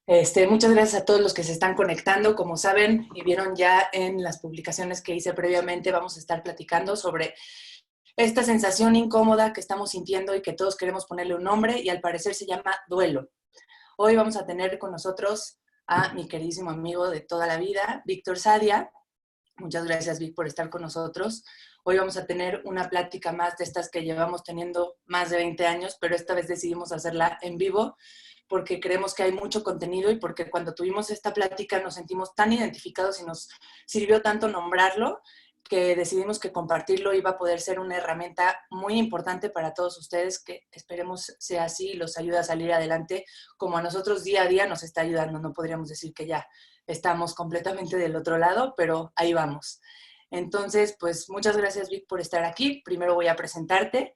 Muchas gracias a todos los que se están conectando. Como saben y vieron ya en las publicaciones que hice previamente, vamos a estar platicando sobre esta sensación incómoda que estamos sintiendo y que todos queremos ponerle un nombre y al parecer se llama duelo. Hoy vamos a tener con nosotros a mi queridísimo amigo de toda la vida, Víctor Sadia. Muchas gracias, Vic, por estar con nosotros. Hoy vamos a tener una plática más de estas que llevamos teniendo más de 20 años, pero esta vez decidimos hacerla en vivo porque creemos que hay mucho contenido y porque cuando tuvimos esta plática nos sentimos tan identificados y nos sirvió tanto nombrarlo que decidimos que compartirlo iba a poder ser una herramienta muy importante para todos ustedes, que esperemos sea así y los ayude a salir adelante como a nosotros día a día nos está ayudando. No podríamos decir que ya estamos completamente del otro lado, pero ahí vamos. Entonces, pues muchas gracias, Vic, por estar aquí. Primero voy a presentarte.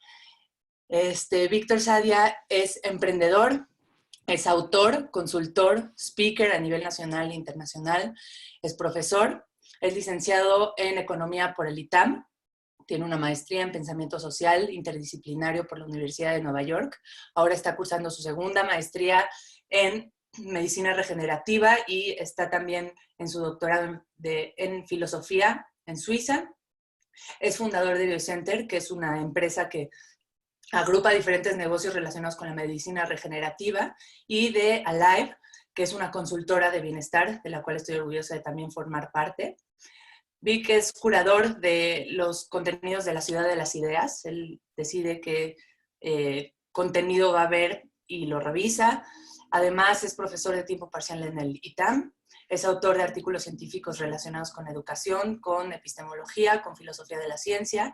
Víctor Sadia es emprendedor, es autor, consultor, speaker a nivel nacional e internacional, es profesor, es licenciado en Economía por el ITAM, tiene una maestría en Pensamiento Social Interdisciplinario por la Universidad de Nueva York, ahora está cursando su segunda maestría en Medicina Regenerativa y está también en su doctorado en Filosofía en Suiza. Es fundador de BioCenter, que es una empresa que agrupa diferentes negocios relacionados con la medicina regenerativa, y de Alive, que es una consultora de bienestar, de la cual estoy orgullosa de también formar parte. Vic es curador de los contenidos de la Ciudad de las Ideas. Él decide qué contenido va a ver y lo revisa. Además, es profesor de tiempo parcial en el ITAM. Es autor de artículos científicos relacionados con educación, con epistemología, con filosofía de la ciencia.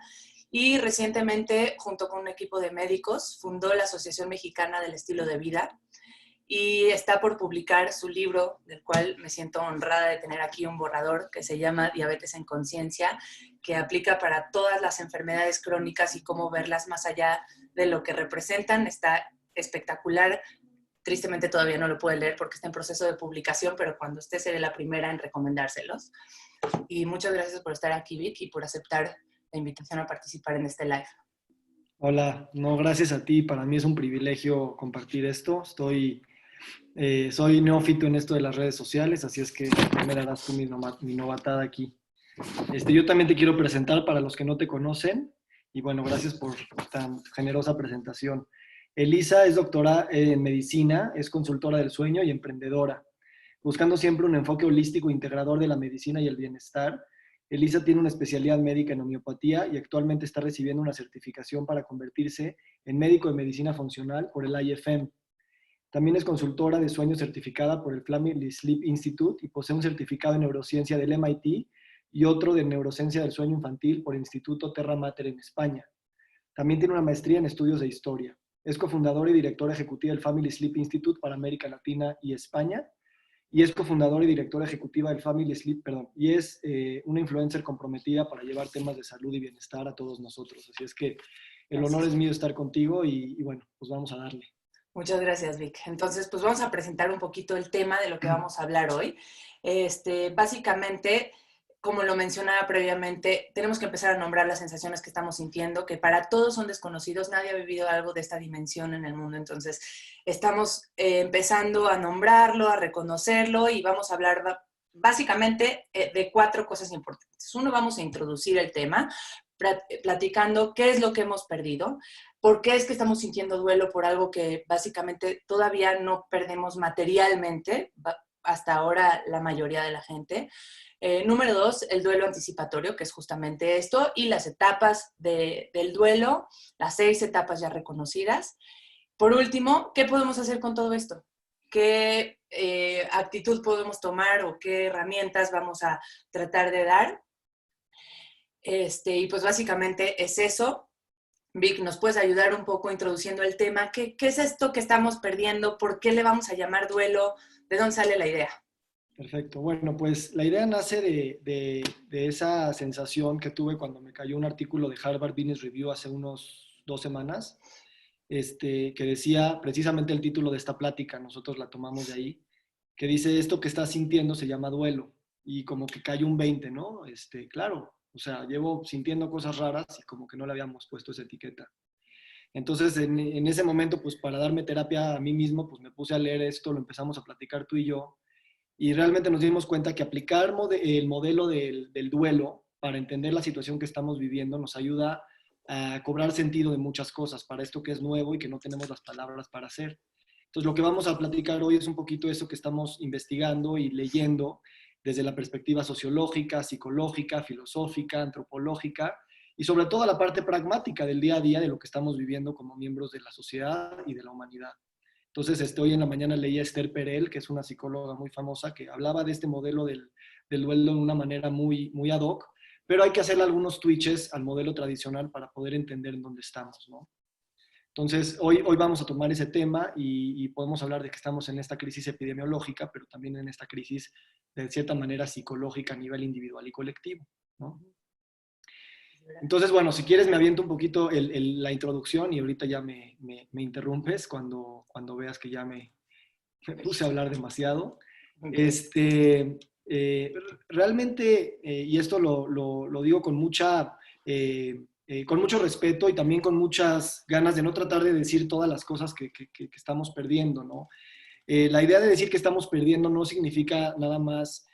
Y recientemente, junto con un equipo de médicos, fundó la Asociación Mexicana del Estilo de Vida y está por publicar su libro, del cual me siento honrada de tener aquí un borrador, que se llama Diabetes en Conciencia, que aplica para todas las enfermedades crónicas y cómo verlas más allá de lo que representan. Está espectacular. Tristemente todavía no lo puedo leer porque está en proceso de publicación, pero cuando esté seré la primera en recomendárselos. Y muchas gracias por estar aquí, Vic, y por aceptar la invitación a participar en este live. Hola, no, gracias a ti. Para mí es un privilegio compartir esto. Soy neófito en esto de las redes sociales, así es que ya me darás tú mi novatada aquí. Yo también te quiero presentar para los que no te conocen y bueno, gracias por tan generosa presentación. Elisa es doctora en medicina, es consultora del sueño y emprendedora. Buscando siempre un enfoque holístico integrador de la medicina y el bienestar, Elisa tiene una especialidad médica en homeopatía y actualmente está recibiendo una certificación para convertirse en médico de medicina funcional por el IFM. También es consultora de sueño certificada por el Family Sleep Institute y posee un certificado en neurociencia del MIT y otro de neurociencia del sueño infantil por el Instituto Terra Mater en España. También tiene una maestría en estudios de historia. Es cofundadora y directora ejecutiva del Family Sleep Institute para América Latina y España y es cofundadora y directora ejecutiva del Family Sleep, y es una influencer comprometida para llevar temas de salud y bienestar a todos nosotros. Así es que el honor es mío estar contigo y bueno, pues vamos a darle. Muchas gracias, Vic. Entonces, pues vamos a presentar un poquito el tema de lo que vamos a hablar hoy. Básicamente, como lo mencionaba previamente, tenemos que empezar a nombrar las sensaciones que estamos sintiendo, que para todos son desconocidos, nadie ha vivido algo de esta dimensión en el mundo. Entonces, estamos empezando a nombrarlo, a reconocerlo y vamos a hablar básicamente de 4 cosas importantes. Uno, vamos a introducir el tema, platicando qué es lo que hemos perdido, por qué es que estamos sintiendo duelo por algo que básicamente todavía no perdemos materialmente, hasta ahora la mayoría de la gente. Número 2, el duelo anticipatorio, que es justamente esto, y las etapas del duelo, las 6 etapas ya reconocidas. Por último, ¿qué podemos hacer con todo esto? ¿Qué actitud podemos tomar o qué herramientas vamos a tratar de dar? Y pues básicamente es eso. Vic, ¿nos puedes ayudar un poco introduciendo el tema? ¿Qué es esto que estamos perdiendo? ¿Por qué le vamos a llamar duelo? ¿De dónde sale la idea? Perfecto. Bueno, pues la idea nace de esa sensación que tuve cuando me cayó un artículo de Harvard Business Review hace unos 2 semanas, que decía precisamente el título de esta plática, nosotros la tomamos de ahí, que dice esto que estás sintiendo se llama duelo y como que cayó un 20, ¿no? Claro, o sea, llevo sintiendo cosas raras y como que no le habíamos puesto esa etiqueta. Entonces, en ese momento, pues para darme terapia a mí mismo, pues me puse a leer esto, lo empezamos a platicar tú y yo, y realmente nos dimos cuenta que aplicar el modelo del duelo para entender la situación que estamos viviendo nos ayuda a cobrar sentido de muchas cosas para esto que es nuevo y que no tenemos las palabras para hacer. Entonces, lo que vamos a platicar hoy es un poquito eso que estamos investigando y leyendo desde la perspectiva sociológica, psicológica, filosófica, antropológica, y sobre todo la parte pragmática del día a día de lo que estamos viviendo como miembros de la sociedad y de la humanidad. Entonces, hoy en la mañana leí a Esther Perel, que es una psicóloga muy famosa, que hablaba de este modelo del duelo de una manera muy ad hoc, pero hay que hacerle algunos twitches al modelo tradicional para poder entender en dónde estamos, ¿no? Entonces, hoy vamos a tomar ese tema y podemos hablar de que estamos en esta crisis epidemiológica, pero también en esta crisis, de cierta manera, psicológica a nivel individual y colectivo, ¿no? Entonces, bueno, si quieres me aviento un poquito la introducción y ahorita ya me interrumpes cuando veas que ya me puse a hablar demasiado. Realmente, y esto lo digo con con mucho respeto y también con muchas ganas de no tratar de decir todas las cosas que estamos perdiendo, ¿no? La idea de decir que estamos perdiendo no significa nada más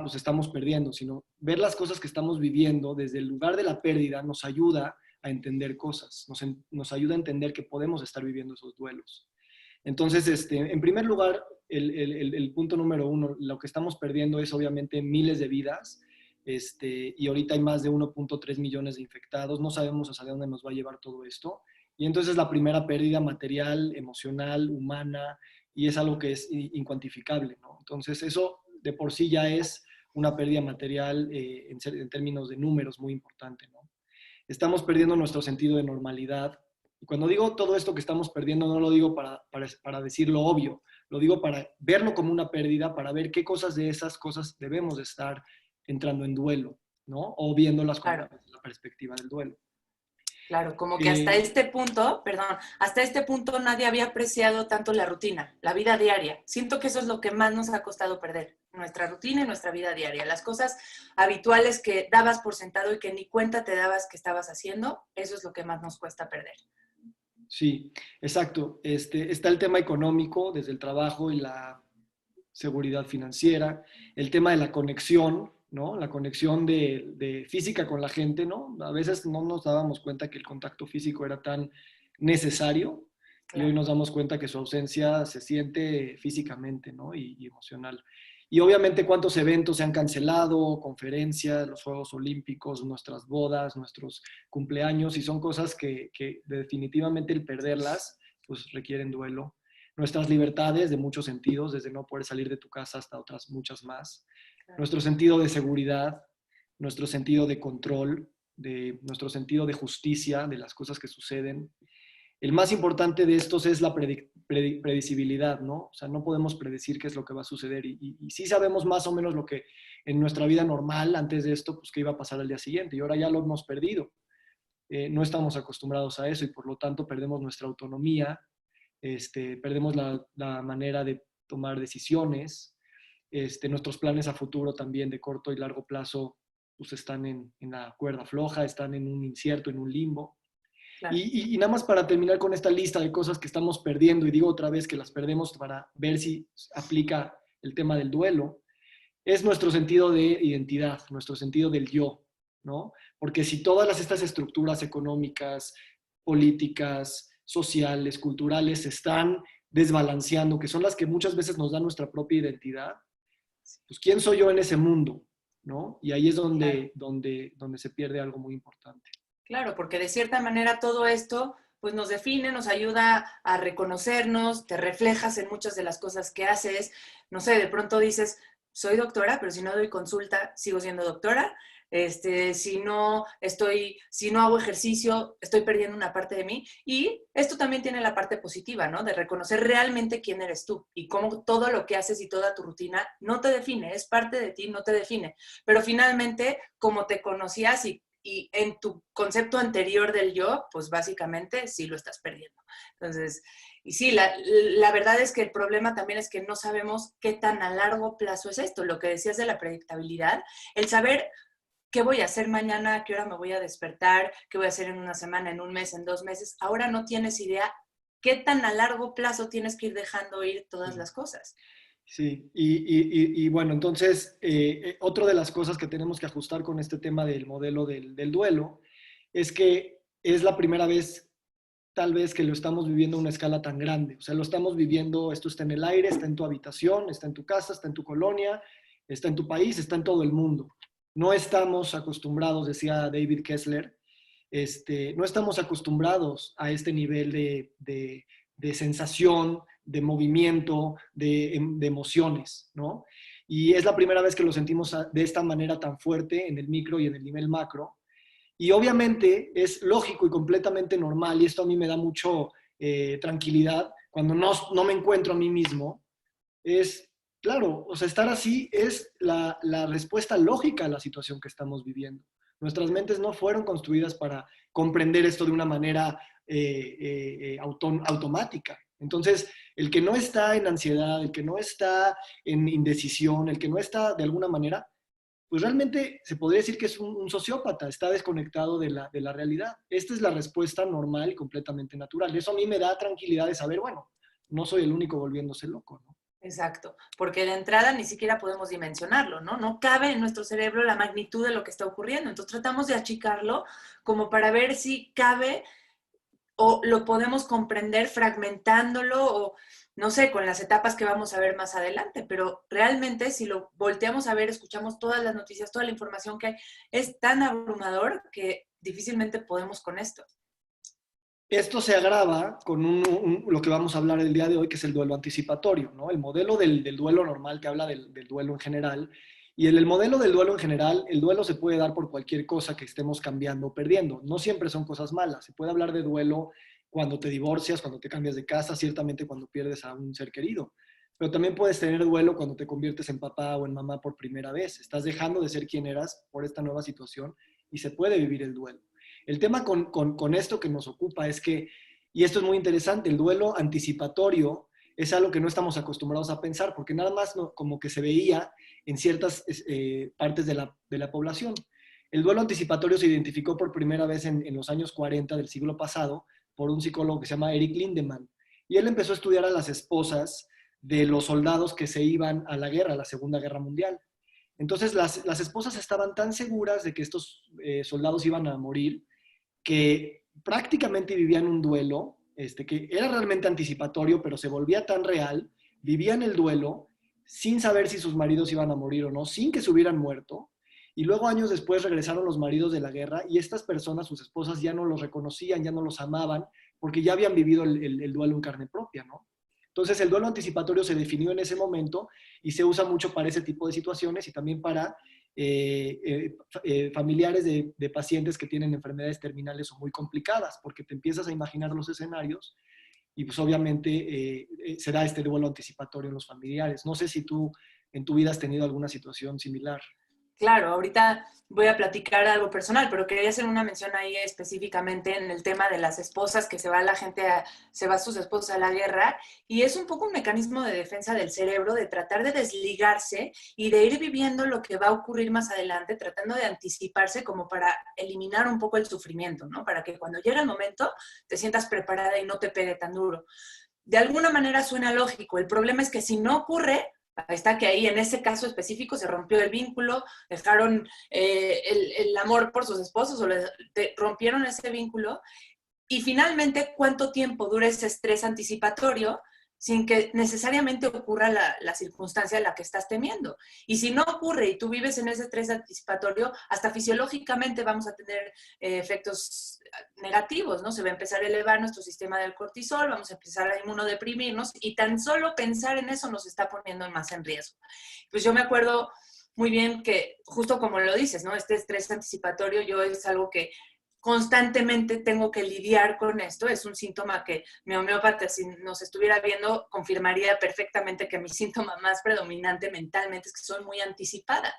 pues estamos perdiendo, sino ver las cosas que estamos viviendo desde el lugar de la pérdida nos ayuda a entender cosas, nos ayuda a entender que podemos estar viviendo esos duelos. Entonces, en primer lugar, el punto número uno, lo que estamos perdiendo es obviamente miles de vidas, y ahorita hay más de 1.3 millones de infectados, no sabemos hacia dónde nos va a llevar todo esto, y entonces la primera pérdida material, emocional, humana, y es algo que es incuantificable, ¿no? Entonces, eso de por sí ya es una pérdida material en términos de números muy importante, ¿no? Estamos perdiendo nuestro sentido de normalidad. Y cuando digo todo esto que estamos perdiendo, no lo digo para decir lo obvio, lo digo para verlo como una pérdida, para ver qué cosas de esas cosas debemos de estar entrando en duelo, ¿no? O viéndolas con Claro. la perspectiva del duelo. Claro, como que hasta este punto, perdón, hasta este punto nadie había apreciado tanto la rutina, la vida diaria. Siento que eso es lo que más nos ha costado perder, nuestra rutina y nuestra vida diaria. Las cosas habituales que dabas por sentado y que ni cuenta te dabas que estabas haciendo, eso es lo que más nos cuesta perder. Sí, exacto. Está el tema económico, desde el trabajo y la seguridad financiera, el tema de la conexión, ¿no? La conexión de física con la gente, ¿no? A veces no nos dábamos cuenta que el contacto físico era tan necesario y hoy Claro. nos damos cuenta que su ausencia se siente físicamente, ¿no? Y emocional. Y obviamente cuántos eventos se han cancelado, conferencias, los Juegos Olímpicos, nuestras bodas, nuestros cumpleaños, y son cosas que definitivamente el perderlas, pues requieren duelo. Nuestras libertades de muchos sentidos, desde no poder salir de tu casa hasta otras muchas más. Claro. Nuestro sentido de seguridad, nuestro sentido de control, nuestro sentido de justicia, de las cosas que suceden. El más importante de estos es la predecibilidad, ¿no? O sea, no podemos predecir qué es lo que va a suceder y sí sabemos más o menos lo que en nuestra vida normal, antes de esto, pues qué iba a pasar al día siguiente y ahora ya lo hemos perdido. No estamos acostumbrados a eso y por lo tanto perdemos nuestra autonomía, perdemos la manera de tomar decisiones, nuestros planes a futuro también de corto y largo plazo pues están en la cuerda floja, están en un incierto, en un limbo. Claro. Y nada más para terminar con esta lista de cosas que estamos perdiendo, y digo otra vez que las perdemos para ver si aplica el tema del duelo, es nuestro sentido de identidad, nuestro sentido del yo, ¿no? Porque si todas estas estructuras económicas, políticas, sociales, culturales se están desbalanceando, que son las que muchas veces nos dan nuestra propia identidad, pues ¿quién soy yo en ese mundo? ¿No? Y ahí es Claro. donde se pierde algo muy importante. Claro, porque de cierta manera todo esto pues nos define, nos ayuda a reconocernos, te reflejas en muchas de las cosas que haces. No sé, de pronto dices, soy doctora, pero si no doy consulta, sigo siendo doctora. Si no hago ejercicio, estoy perdiendo una parte de mí. Y esto también tiene la parte positiva, ¿no? De reconocer realmente quién eres tú y cómo todo lo que haces y toda tu rutina no te define, es parte de ti, no te define. Pero finalmente, como te conocías y en tu concepto anterior del yo, pues básicamente sí lo estás perdiendo. Entonces, y sí, la verdad es que el problema también es que no sabemos qué tan a largo plazo es esto. Lo que decías de la predictabilidad, el saber ¿qué voy a hacer mañana? ¿A qué hora me voy a despertar? ¿Qué voy a hacer en una semana, en un mes, en 2 meses? Ahora no tienes idea qué tan a largo plazo tienes que ir dejando ir todas las cosas. Sí, y bueno, entonces, otra de las cosas que tenemos que ajustar con este tema del modelo del duelo es que es la primera vez, tal vez, que lo estamos viviendo a una escala tan grande. O sea, lo estamos viviendo, esto está en el aire, está en tu habitación, está en tu casa, está en tu colonia, está en tu país, está en todo el mundo. No estamos acostumbrados, decía David Kessler, no estamos acostumbrados a este nivel de sensación, de movimiento, de emociones, ¿no? Y es la primera vez que lo sentimos de esta manera tan fuerte en el micro y en el nivel macro. Y obviamente es lógico y completamente normal, y esto a mí me da mucho tranquilidad cuando no me encuentro a mí mismo, es, claro, o sea, estar así es la respuesta lógica a la situación que estamos viviendo. Nuestras mentes no fueron construidas para comprender esto de una manera automática. Entonces, el que no está en ansiedad, el que no está en indecisión, el que no está de alguna manera, pues realmente se podría decir que es un sociópata, está desconectado de la realidad. Esta es la respuesta normal y completamente natural. Eso a mí me da tranquilidad de saber, bueno, no soy el único volviéndose loco, ¿no? Exacto, porque de entrada ni siquiera podemos dimensionarlo, ¿no? No cabe en nuestro cerebro la magnitud de lo que está ocurriendo. Entonces tratamos de achicarlo como para ver si cabe o lo podemos comprender fragmentándolo o, no sé, con las etapas que vamos a ver más adelante. Pero realmente si lo volteamos a ver, escuchamos todas las noticias, toda la información que hay, es tan abrumador que difícilmente podemos con esto. Esto se agrava con lo que vamos a hablar el día de hoy, que es el duelo anticipatorio, ¿no? El modelo del duelo normal te habla del duelo en general. Y en el modelo del duelo en general, el duelo se puede dar por cualquier cosa que estemos cambiando o perdiendo. No siempre son cosas malas. Se puede hablar de duelo cuando te divorcias, cuando te cambias de casa, ciertamente cuando pierdes a un ser querido. Pero también puedes tener duelo cuando te conviertes en papá o en mamá por primera vez. Estás dejando de ser quien eras por esta nueva situación y se puede vivir el duelo. El tema con esto que nos ocupa es que, y esto es muy interesante, el duelo anticipatorio es algo que no estamos acostumbrados a pensar, porque nada más como que se veía en ciertas partes de la población. El duelo anticipatorio se identificó por primera vez en los años 40 del siglo pasado por un psicólogo que se llama Eric Lindemann. Y él empezó a estudiar a las esposas de los soldados que se iban a la guerra, a la Segunda Guerra Mundial. Entonces las esposas estaban tan seguras de que estos soldados iban a morir que prácticamente vivían un duelo, que era realmente anticipatorio, pero se volvía tan real, vivían el duelo sin saber si sus maridos iban a morir o no, sin que se hubieran muerto, y luego años después regresaron los maridos de la guerra y estas personas, sus esposas, ya no los reconocían, ya no los amaban, porque ya habían vivido el duelo en carne propia, ¿no? Entonces el duelo anticipatorio se definió en ese momento y se usa mucho para ese tipo de situaciones y también para familiares de pacientes que tienen enfermedades terminales o muy complicadas, porque te empiezas a imaginar los escenarios y pues obviamente se da este duelo anticipatorio en los familiares. No sé si tú en tu vida has tenido alguna situación similar. Claro, ahorita voy a platicar algo personal, pero quería hacer una mención ahí específicamente en el tema de las esposas, que se va la gente, se va sus esposos a la guerra, y es un poco un mecanismo de defensa del cerebro, de tratar de desligarse y de ir viviendo lo que va a ocurrir más adelante, tratando de anticiparse como para eliminar un poco el sufrimiento, ¿no? Para que cuando llegue el momento te sientas preparada y no te pegue tan duro. De alguna manera suena lógico, el problema es que si no ocurre, ahí está que ahí en ese caso específico se rompió el vínculo, dejaron el amor por sus esposos o rompieron ese vínculo y finalmente cuánto tiempo dura ese estrés anticipatorio sin que necesariamente ocurra la circunstancia en la que estás temiendo. Y si no ocurre y tú vives en ese estrés anticipatorio, hasta fisiológicamente vamos a tener efectos negativos, ¿no? Se va a empezar a elevar nuestro sistema del cortisol, vamos a empezar a inmunodeprimirnos y tan solo pensar en eso nos está poniendo más en riesgo. Pues yo me acuerdo muy bien que, justo como lo dices, ¿no? Este estrés anticipatorio yo es algo que constantemente tengo que lidiar con esto. Es un síntoma que mi homeópata, si nos estuviera viendo, confirmaría perfectamente que mi síntoma más predominante mentalmente es que soy muy anticipada.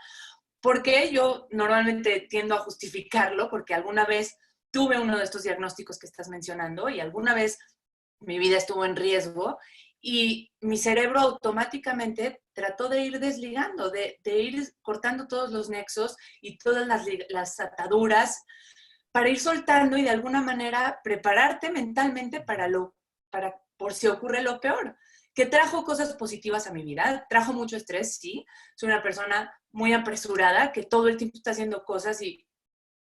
Porque yo normalmente tiendo a justificarlo porque alguna vez tuve uno de estos diagnósticos que estás mencionando y alguna vez mi vida estuvo en riesgo Y mi cerebro automáticamente trató de ir desligando, de ir cortando todos los nexos y todas las ataduras para ir soltando y de alguna manera prepararte mentalmente para por si ocurre lo peor. Que trajo cosas positivas a mi vida, trajo mucho estrés, sí. Soy una persona muy apresurada que todo el tiempo está haciendo cosas y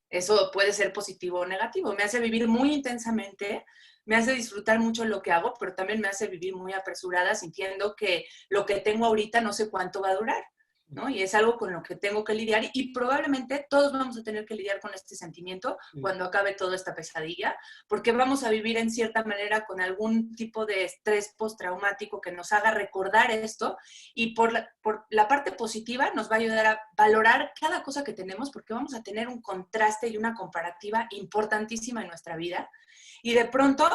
eso puede ser positivo o negativo. Me hace vivir muy intensamente, me hace disfrutar mucho lo que hago, pero también me hace vivir muy apresurada, sintiendo que lo que tengo ahorita no sé cuánto va a durar, ¿no? Y es algo con lo que tengo que lidiar y probablemente todos vamos a tener que lidiar con este sentimiento cuando acabe toda esta pesadilla, porque vamos a vivir en cierta manera con algún tipo de estrés postraumático que nos haga recordar esto y por la parte positiva nos va a ayudar a valorar cada cosa que tenemos porque vamos a tener un contraste y una comparativa importantísima en nuestra vida y de pronto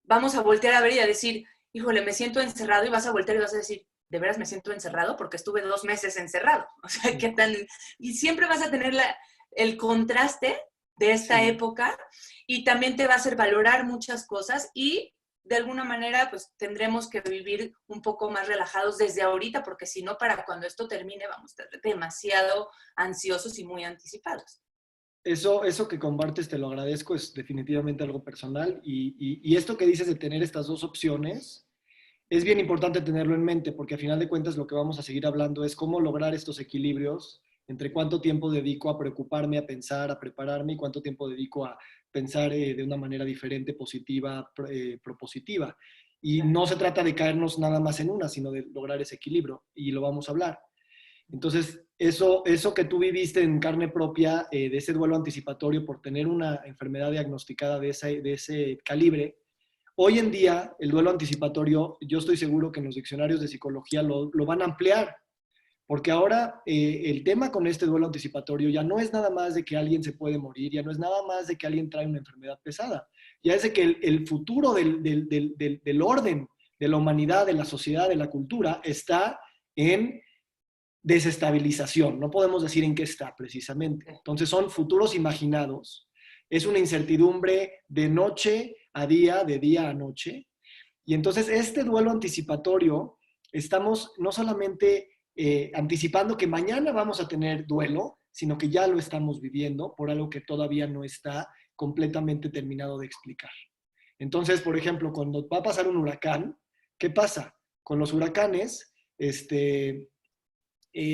vamos a voltear a ver y a decir, híjole, me siento encerrado y vas a voltear y vas a decir, ¿de veras me siento encerrado? Porque estuve 2 meses encerrado. O sea, ¿qué tan...? Y siempre vas a tener el contraste de esta época y también te va a hacer valorar muchas cosas y de alguna manera pues tendremos que vivir un poco más relajados desde ahorita porque si no, para cuando esto termine vamos a estar demasiado ansiosos y muy anticipados. Eso que compartes te lo agradezco, es definitivamente algo personal y esto que dices de tener estas dos opciones es bien importante tenerlo en mente porque a final de cuentas lo que vamos a seguir hablando es cómo lograr estos equilibrios entre cuánto tiempo dedico a preocuparme, a pensar, a prepararme y cuánto tiempo dedico a pensar de una manera diferente, positiva, propositiva. Y no se trata de caernos nada más en una, sino de lograr ese equilibrio y lo vamos a hablar. Entonces, eso que tú viviste en carne propia, de ese duelo anticipatorio por tener una enfermedad diagnosticada de ese calibre, hoy en día el duelo anticipatorio, yo estoy seguro que en los diccionarios de psicología lo van a ampliar, porque ahora el tema con este duelo anticipatorio ya no es nada más de que alguien se puede morir, ya no es nada más de que alguien trae una enfermedad pesada, ya es de que el futuro del orden, de la humanidad, de la sociedad, de la cultura, está en desestabilización. No podemos decir en qué está precisamente. Entonces son futuros imaginados. Es una incertidumbre de noche a día, de día a noche. Y entonces este duelo anticipatorio, estamos no solamente anticipando que mañana vamos a tener duelo, sino que ya lo estamos viviendo por algo que todavía no está completamente terminado de explicar. Entonces, por ejemplo, cuando va a pasar un huracán, ¿qué pasa? Con los huracanes,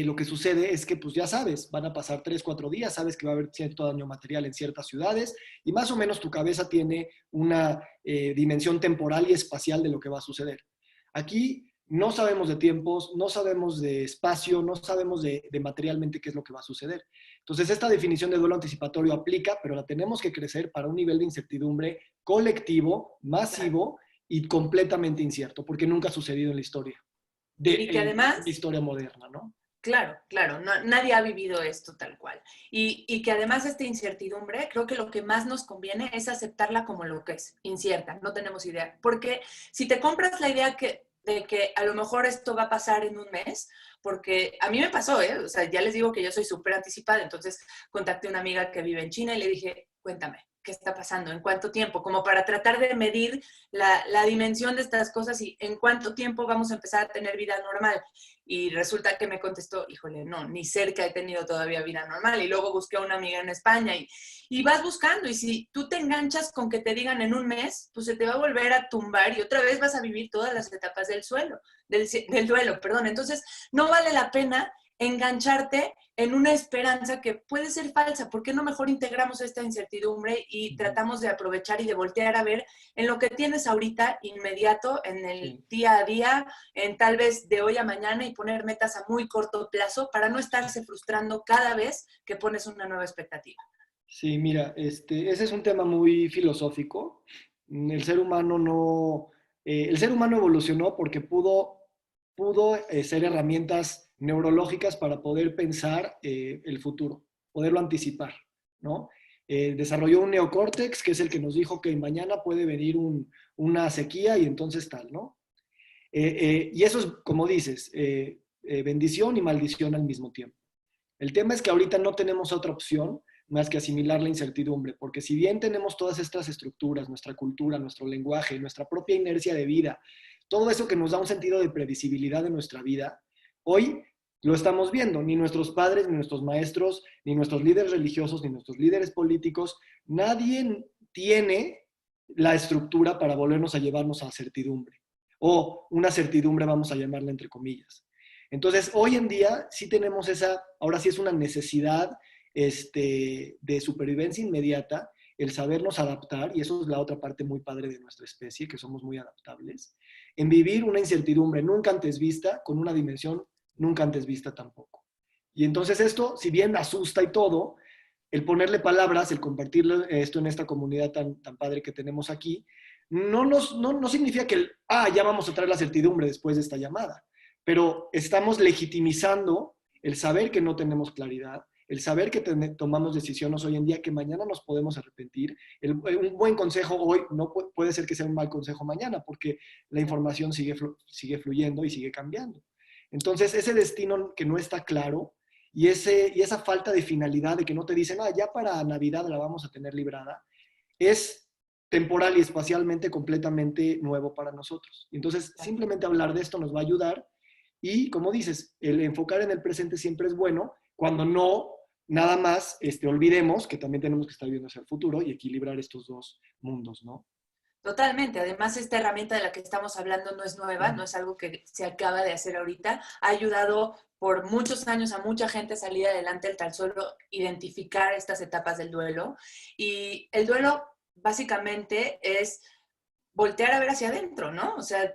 lo que sucede es que, pues ya sabes, van a pasar 3, 4 días, sabes que va a haber cierto daño material en ciertas ciudades y más o menos tu cabeza tiene una dimensión temporal y espacial de lo que va a suceder. Aquí no sabemos de tiempos, no sabemos de espacio, no sabemos de materialmente qué es lo que va a suceder. Entonces, esta definición de duelo anticipatorio aplica, pero la tenemos que crecer para un nivel de incertidumbre colectivo, masivo y completamente incierto, porque nunca ha sucedido en la historia. Y que además... la historia moderna, ¿no? Claro, claro, nadie ha vivido esto tal cual. Y que además esta incertidumbre, creo que lo que más nos conviene es aceptarla como lo que es, incierta, no tenemos idea. Porque si te compras la idea de que a lo mejor esto va a pasar en un mes, porque a mí me pasó, o sea, ya les digo que yo soy súper anticipada, entonces contacté a una amiga que vive en China y le dije, cuéntame, ¿qué está pasando? ¿En cuánto tiempo? Como para tratar de medir la dimensión de estas cosas y en cuánto tiempo vamos a empezar a tener vida normal. Y resulta que me contestó, híjole, no, ni cerca he tenido todavía vida normal. Y luego busqué a una amiga en España y vas buscando. Y si tú te enganchas con que te digan en un mes, pues se te va a volver a tumbar y otra vez vas a vivir todas las etapas del duelo, perdón. Entonces, no vale la pena engancharte en una esperanza que puede ser falsa. ¿Por qué no mejor integramos esta incertidumbre y tratamos de aprovechar y de voltear a ver en lo que tienes ahorita inmediato, en el día a día, en tal vez de hoy a mañana y poner metas a muy corto plazo para no estarse frustrando cada vez que pones una nueva expectativa? Sí, mira, ese es un tema muy filosófico. El ser humano no, el ser humano evolucionó porque pudo ser herramientas neurológicas para poder pensar el futuro, poderlo anticipar, ¿no? Desarrolló un neocórtex, que es el que nos dijo que mañana puede venir una sequía y entonces tal, ¿no? Y eso es, como dices, bendición y maldición al mismo tiempo. El tema es que ahorita no tenemos otra opción más que asimilar la incertidumbre, porque si bien tenemos todas estas estructuras, nuestra cultura, nuestro lenguaje, nuestra propia inercia de vida, todo eso que nos da un sentido de previsibilidad en nuestra vida, hoy lo estamos viendo. Ni nuestros padres, ni nuestros maestros, ni nuestros líderes religiosos, ni nuestros líderes políticos, nadie tiene la estructura para volvernos a llevarnos a certidumbre. O una certidumbre, vamos a llamarla entre comillas. Entonces, hoy en día sí tenemos ahora sí es una necesidad de supervivencia inmediata, el sabernos adaptar, y eso es la otra parte muy padre de nuestra especie, que somos muy adaptables, en vivir una incertidumbre nunca antes vista, con una dimensión nunca antes vista tampoco. Y entonces esto, si bien asusta y todo, el ponerle palabras, el compartir esto en esta comunidad tan padre que tenemos aquí, no significa que ya vamos a traer la certidumbre después de esta llamada, pero estamos legitimizando el saber que no tenemos claridad, el saber que tomamos decisiones hoy en día que mañana nos podemos arrepentir. Un buen consejo hoy no puede ser que sea un mal consejo mañana, porque la información sigue fluyendo y sigue cambiando. Entonces, ese destino que no está claro y esa falta de finalidad de que no te dicen, ya para Navidad la vamos a tener librada, es temporal y espacialmente completamente nuevo para nosotros. Entonces, simplemente hablar de esto nos va a ayudar y, como dices, el enfocar en el presente siempre es bueno, cuando no nada más olvidemos que también tenemos que estar viendo hacia el futuro y equilibrar estos dos mundos, ¿no? Totalmente. Además, esta herramienta de la que estamos hablando no es nueva, no es algo que se acaba de hacer ahorita. Ha ayudado por muchos años a mucha gente a salir adelante, el tan solo identificar estas etapas del duelo. Y el duelo básicamente es voltear a ver hacia adentro, ¿no? O sea,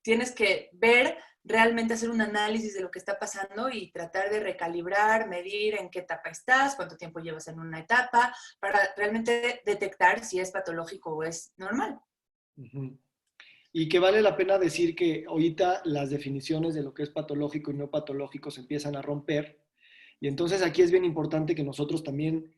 tienes que ver, realmente hacer un análisis de lo que está pasando y tratar de recalibrar, medir en qué etapa estás, cuánto tiempo llevas en una etapa, para realmente detectar si es patológico o es normal. Uh-huh. Y que vale la pena decir que ahorita las definiciones de lo que es patológico y no patológico se empiezan a romper. Y entonces aquí es bien importante que nosotros también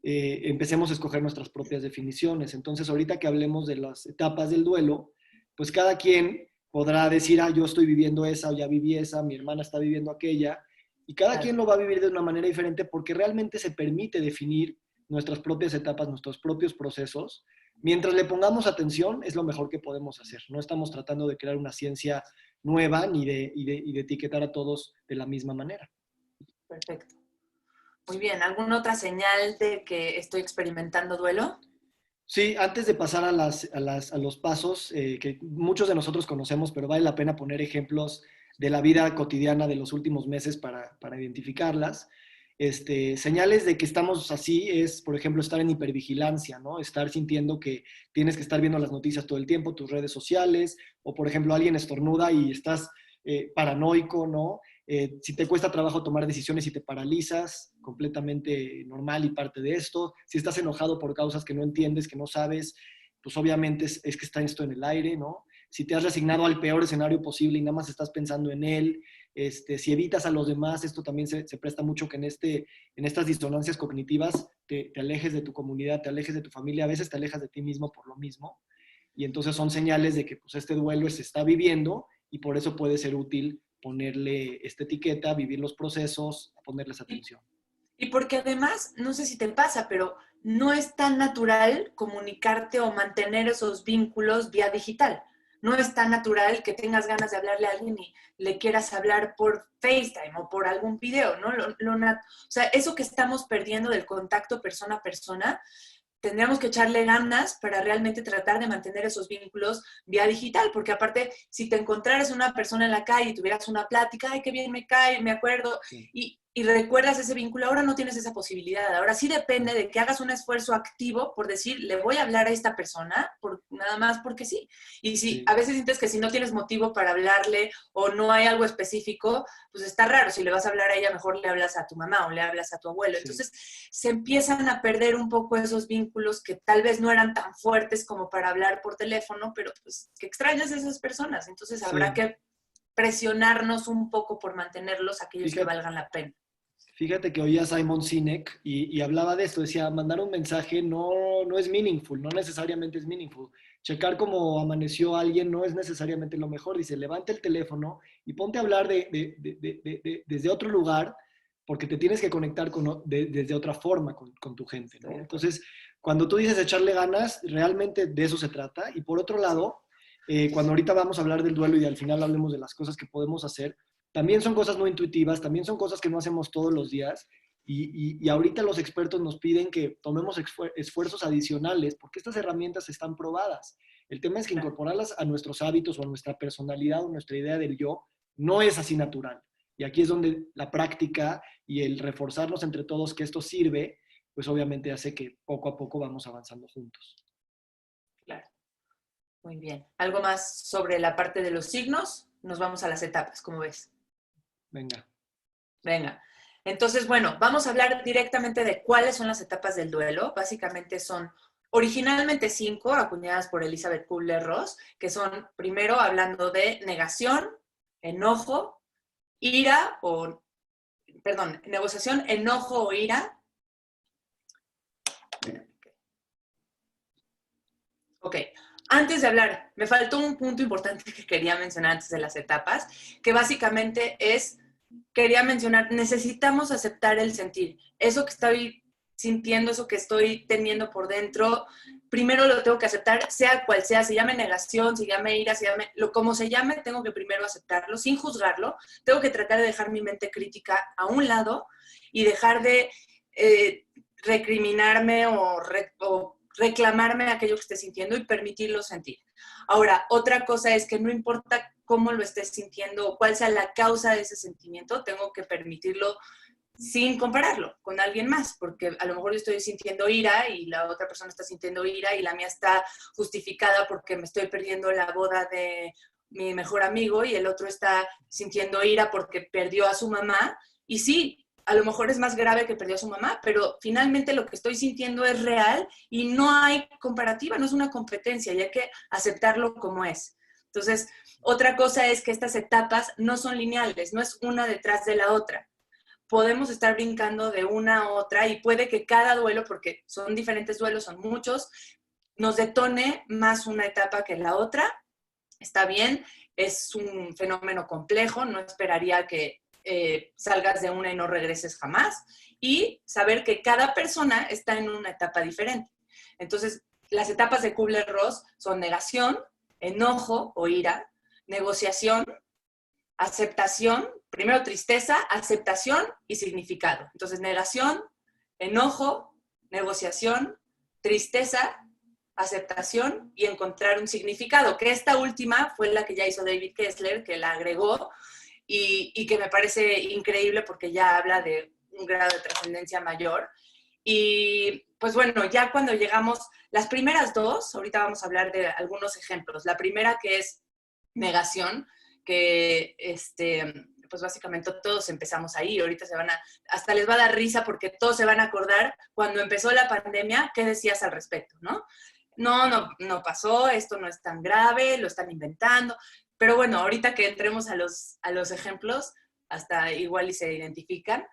empecemos a escoger nuestras propias definiciones. Entonces, ahorita que hablemos de las etapas del duelo, pues cada quien podrá decir, yo estoy viviendo esa, o ya viví esa, mi hermana está viviendo aquella, y cada quien lo va a vivir de una manera diferente porque realmente se permite definir nuestras propias etapas, nuestros propios procesos. Mientras le pongamos atención, es lo mejor que podemos hacer. No estamos tratando de crear una ciencia nueva ni de etiquetar a todos de la misma manera. Perfecto. Muy bien. ¿Alguna otra señal de que estoy experimentando duelo? Sí, antes de pasar a los pasos que muchos de nosotros conocemos, pero vale la pena poner ejemplos de la vida cotidiana de los últimos meses para identificarlas. Señales de que estamos así es, por ejemplo, estar en hipervigilancia, ¿no? Estar sintiendo que tienes que estar viendo las noticias todo el tiempo, tus redes sociales, o por ejemplo, alguien estornuda y estás paranoico, ¿no? Si te cuesta trabajo tomar decisiones y te paralizas, completamente normal y parte de esto. Si estás enojado por causas que no entiendes, que no sabes, pues obviamente es que está esto en el aire, ¿no? Si te has resignado al peor escenario posible y nada más estás pensando en él, si evitas a los demás, esto también se presta mucho que en estas disonancias cognitivas te alejes de tu comunidad, te alejes de tu familia, a veces te alejas de ti mismo por lo mismo. Y entonces son señales de que pues, este duelo se está viviendo y por eso puede ser útil ponerle esta etiqueta, vivir los procesos, ponerles atención. Y porque además, no sé si te pasa, pero no es tan natural comunicarte o mantener esos vínculos vía digital. No es tan natural que tengas ganas de hablarle a alguien y le quieras hablar por FaceTime o por algún video, ¿no? O sea, eso que estamos perdiendo del contacto persona a persona, tendríamos que echarle ganas para realmente tratar de mantener esos vínculos vía digital, porque aparte, si te encontraras una persona en la calle y tuvieras una plática, ay, qué bien me cae, me acuerdo, Sí. y recuerdas ese vínculo, ahora no tienes esa posibilidad. Ahora sí depende de que hagas un esfuerzo activo por decir, le voy a hablar a esta persona, nada más porque sí. Y si Sí. a veces sientes que si no tienes motivo para hablarle o no hay algo específico, pues está raro. Si le vas a hablar a ella, mejor le hablas a tu mamá o le hablas a tu abuelo. Sí. Entonces se empiezan a perder un poco esos vínculos que tal vez no eran tan fuertes como para hablar por teléfono, pero pues que extrañas a esas personas. Entonces habrá que presionarnos un poco por mantenerlos aquellos que valgan la pena. Fíjate que oía a Simon Sinek y hablaba de esto, decía, mandar un mensaje no es meaningful, no necesariamente es meaningful. Checar cómo amaneció alguien no es necesariamente lo mejor. Dice, levanta el teléfono y ponte a hablar desde otro lugar porque te tienes que conectar desde otra forma con tu gente, ¿no? Entonces, cuando tú dices echarle ganas, realmente de eso se trata. Y por otro lado, cuando ahorita vamos a hablar del duelo y al final hablemos de las cosas que podemos hacer, también son cosas no intuitivas, también son cosas que no hacemos todos los días. Y ahorita los expertos nos piden que tomemos esfuerzos adicionales porque estas herramientas están probadas. El tema es que incorporarlas a nuestros hábitos o a nuestra personalidad o nuestra idea del yo no es así natural. Y aquí es donde la práctica y el reforzarnos entre todos que esto sirve, pues obviamente hace que poco a poco vamos avanzando juntos. Claro. Muy bien. ¿Algo más sobre la parte de los signos? Nos vamos a las etapas, ¿cómo ves? Venga. Venga. Entonces, bueno, vamos a hablar directamente de cuáles son las etapas del duelo. Básicamente son originalmente 5, acuñadas por Elizabeth Kubler-Ross, que son, primero, hablando de negación, enojo, ira o, perdón, negociación, enojo o ira. Ok. Antes de hablar, me faltó un punto importante que quería mencionar antes de las etapas, que básicamente es, quería mencionar, necesitamos aceptar el sentir. Eso que estoy sintiendo, eso que estoy teniendo por dentro, primero lo tengo que aceptar, sea cual sea, se llame negación, se llame ira, como se llame, tengo que primero aceptarlo, sin juzgarlo. Tengo que tratar de dejar mi mente crítica a un lado y dejar de recriminarme o reclamarme aquello que esté sintiendo y permitirlo sentir. Ahora, otra cosa es que no importa cómo lo estés sintiendo o cuál sea la causa de ese sentimiento, tengo que permitirlo sin compararlo con alguien más, porque a lo mejor yo estoy sintiendo ira y la otra persona está sintiendo ira y la mía está justificada porque me estoy perdiendo la boda de mi mejor amigo y el otro está sintiendo ira porque perdió a su mamá. Y sí, a lo mejor es más grave que perdió a su mamá, pero finalmente lo que estoy sintiendo es real y no hay comparativa, no es una competencia y hay que aceptarlo como es. Entonces, otra cosa es que estas etapas no son lineales, no es una detrás de la otra. Podemos estar brincando de una a otra y puede que cada duelo, porque son diferentes duelos, son muchos, nos detone más una etapa que la otra. Está bien, es un fenómeno complejo, no esperaría que salgas de una y no regreses jamás, y saber que cada persona está en una etapa diferente. Entonces, las etapas de Kubler-Ross son negación, enojo o ira, negociación, aceptación, primero tristeza, aceptación y significado. Entonces, negación, enojo, negociación, tristeza, aceptación y encontrar un significado, que esta última fue la que ya hizo David Kessler, que la agregó y que me parece increíble porque ya habla de un grado de trascendencia mayor. Y pues bueno, ya cuando llegamos, las primeras dos, ahorita vamos a hablar de algunos ejemplos. La primera que es negación, que pues básicamente todos empezamos ahí, ahorita hasta les va a dar risa porque todos se van a acordar cuando empezó la pandemia, ¿qué decías al respecto, no? No pasó, esto no es tan grave, lo están inventando, pero bueno, ahorita que entremos a los ejemplos, hasta igual y se identifican,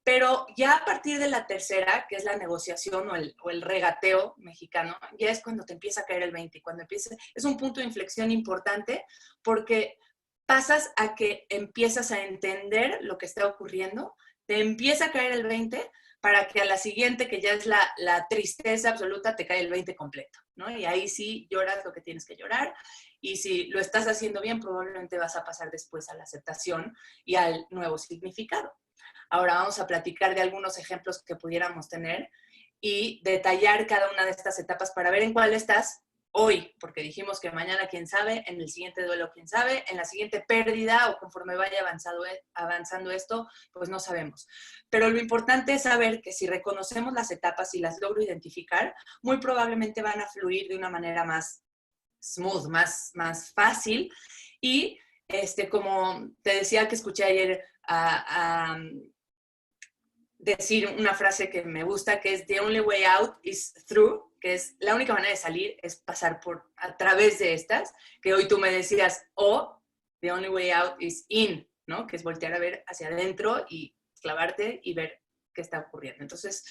pero ya a partir de la tercera, que es la negociación o el regateo mexicano, ya es cuando te empieza a caer el 20, cuando es un punto de inflexión importante porque pasas a que empiezas a entender lo que está ocurriendo, te empieza a caer el 20 para que a la siguiente, que ya es la tristeza absoluta, te cae el 20 completo, ¿no? Y ahí sí lloras lo que tienes que llorar, y si lo estás haciendo bien, probablemente vas a pasar después a la aceptación y al nuevo significado. Ahora vamos a platicar de algunos ejemplos que pudiéramos tener y detallar cada una de estas etapas para ver en cuál estás hoy, porque dijimos que mañana quién sabe, en el siguiente duelo quién sabe, en la siguiente pérdida o conforme vaya avanzando esto, pues no sabemos. Pero lo importante es saber que si reconocemos las etapas y las logro identificar, muy probablemente van a fluir de una manera más smooth, más fácil. Y como te decía que escuché ayer a decir una frase que me gusta, que es "The only way out is through", que es la única manera de salir es pasar a través de estas, que hoy tú me decías, o "The only way out is in", ¿no? Que es voltear a ver hacia adentro y clavarte y ver qué está ocurriendo. Entonces,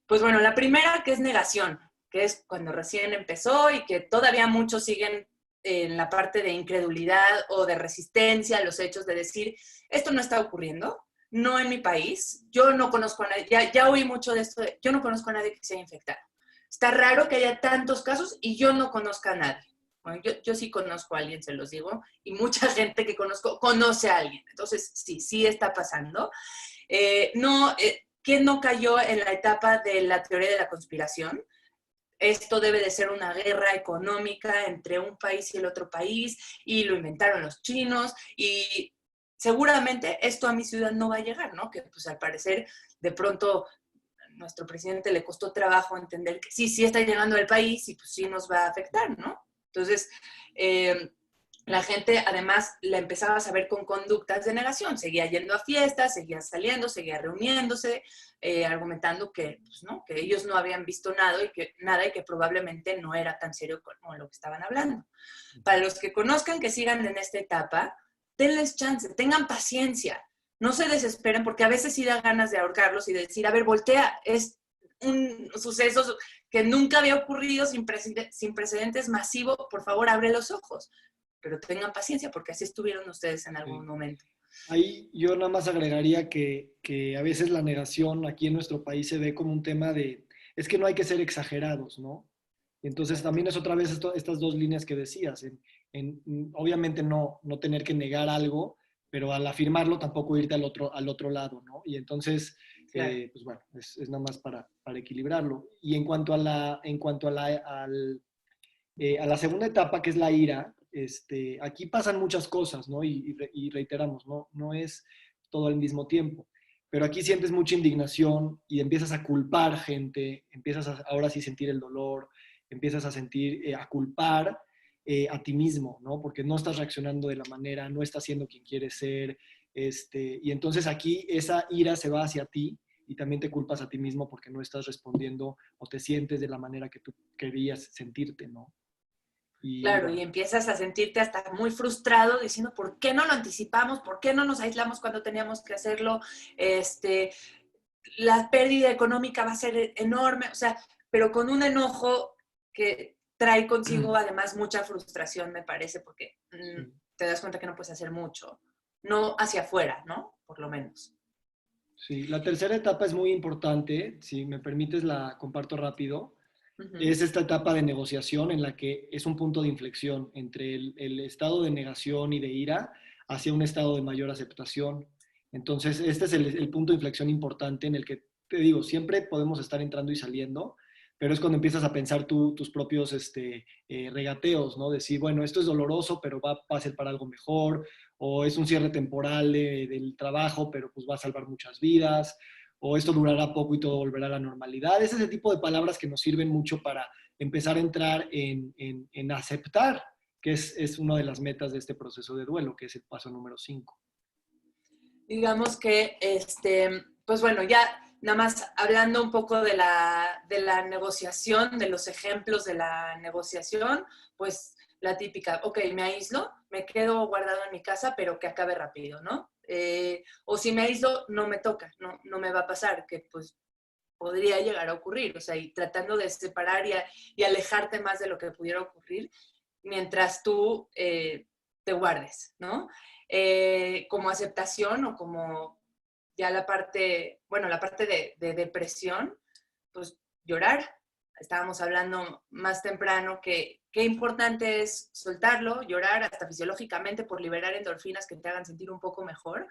pues bueno, la primera, que es negación, que es cuando recién empezó y que todavía muchos siguen en la parte de incredulidad o de resistencia a los hechos, de decir, esto no está ocurriendo, no en mi país, yo no conozco a nadie, ya oí mucho de esto, yo no conozco a nadie que se haya infectado. Está raro que haya tantos casos y yo no conozco a nadie. Bueno, yo sí conozco a alguien, se los digo, y mucha gente que conozco conoce a alguien. Entonces, sí, sí está pasando. No, ¿quién no cayó en la etapa de la teoría de la conspiración? Esto debe de ser una guerra económica entre un país y el otro país, y lo inventaron los chinos, y seguramente esto a mi ciudad no va a llegar, ¿no? Que pues al parecer de pronto a nuestro presidente le costó trabajo entender que sí, sí está llegando al país y pues sí nos va a afectar, ¿no? Entonces, eh, la gente además la empezaba a saber con conductas de negación, seguía yendo a fiestas, seguía saliendo, seguía reuniéndose, argumentando que, pues, ¿no? Que ellos no habían visto nada y que probablemente no era tan serio como lo que estaban hablando. Para los que conozcan que sigan en esta etapa, denles chance, tengan paciencia, no se desesperen porque a veces sí da ganas de ahorcarlos y de decir, a ver, voltea, es un suceso que nunca había ocurrido sin precedentes masivo, por favor abre los ojos, pero tengan paciencia porque así estuvieron ustedes en algún Sí. momento. Ahí yo nada más agregaría que a veces la negación aquí en nuestro país se ve como un tema de, es que no hay que ser exagerados, ¿no? Entonces también es otra vez estas dos líneas que decías, obviamente no tener que negar algo, pero al afirmarlo tampoco irte al otro lado, ¿no? Y entonces, Claro. pues bueno, es nada más para equilibrarlo. Y a la segunda etapa, que es la ira, aquí pasan muchas cosas, ¿no? Y reiteramos, no es todo al mismo tiempo. Pero aquí sientes mucha indignación y empiezas a culpar gente, empiezas a ahora sí sentir el dolor, empiezas a sentir, a culpar a ti mismo, ¿no? Porque no estás reaccionando de la manera, no estás siendo quien quieres ser, y entonces aquí esa ira se va hacia ti y también te culpas a ti mismo porque no estás respondiendo o te sientes de la manera que tú querías sentirte, ¿no? Y Claro, y bueno, empiezas a sentirte hasta muy frustrado diciendo, ¿por qué no lo anticipamos? ¿Por qué no nos aislamos cuando teníamos que hacerlo? La pérdida económica va a ser enorme, o sea, pero con un enojo que trae consigo además mucha frustración, me parece, porque sí, te das cuenta que no puedes hacer mucho, no hacia afuera, ¿no? Por lo menos. sí. La tercera etapa es muy importante, si me permites la comparto rápido. Uh -huh. Es esta etapa de negociación en la que es un punto de inflexión entre el estado de negación y de ira hacia un estado de mayor aceptación. Entonces, este es el punto de inflexión importante en el que, te digo, siempre podemos estar entrando y saliendo, pero es cuando empiezas a pensar tus propios regateos, ¿no? Decir, bueno, esto es doloroso, pero va a ser para algo mejor, o es un cierre temporal del trabajo, pero pues va a salvar muchas vidas, o esto durará poco y todo volverá a la normalidad. Es ese tipo de palabras que nos sirven mucho para empezar a entrar en aceptar, que es una de las metas de este proceso de duelo, que es el paso número 5. Digamos que, pues bueno, ya nada más hablando un poco de la negociación, de los ejemplos de la negociación, pues la típica, ok, me aíslo, me quedo guardado en mi casa, pero que acabe rápido, ¿no? O si me aíslo, no me toca, no me va a pasar, que pues podría llegar a ocurrir, o sea, y tratando de separar y alejarte más de lo que pudiera ocurrir mientras tú te guardes, ¿no? Como aceptación o como ya la parte, bueno, la parte de depresión, pues llorar. Estábamos hablando más temprano que qué importante es soltarlo, llorar hasta fisiológicamente por liberar endorfinas que te hagan sentir un poco mejor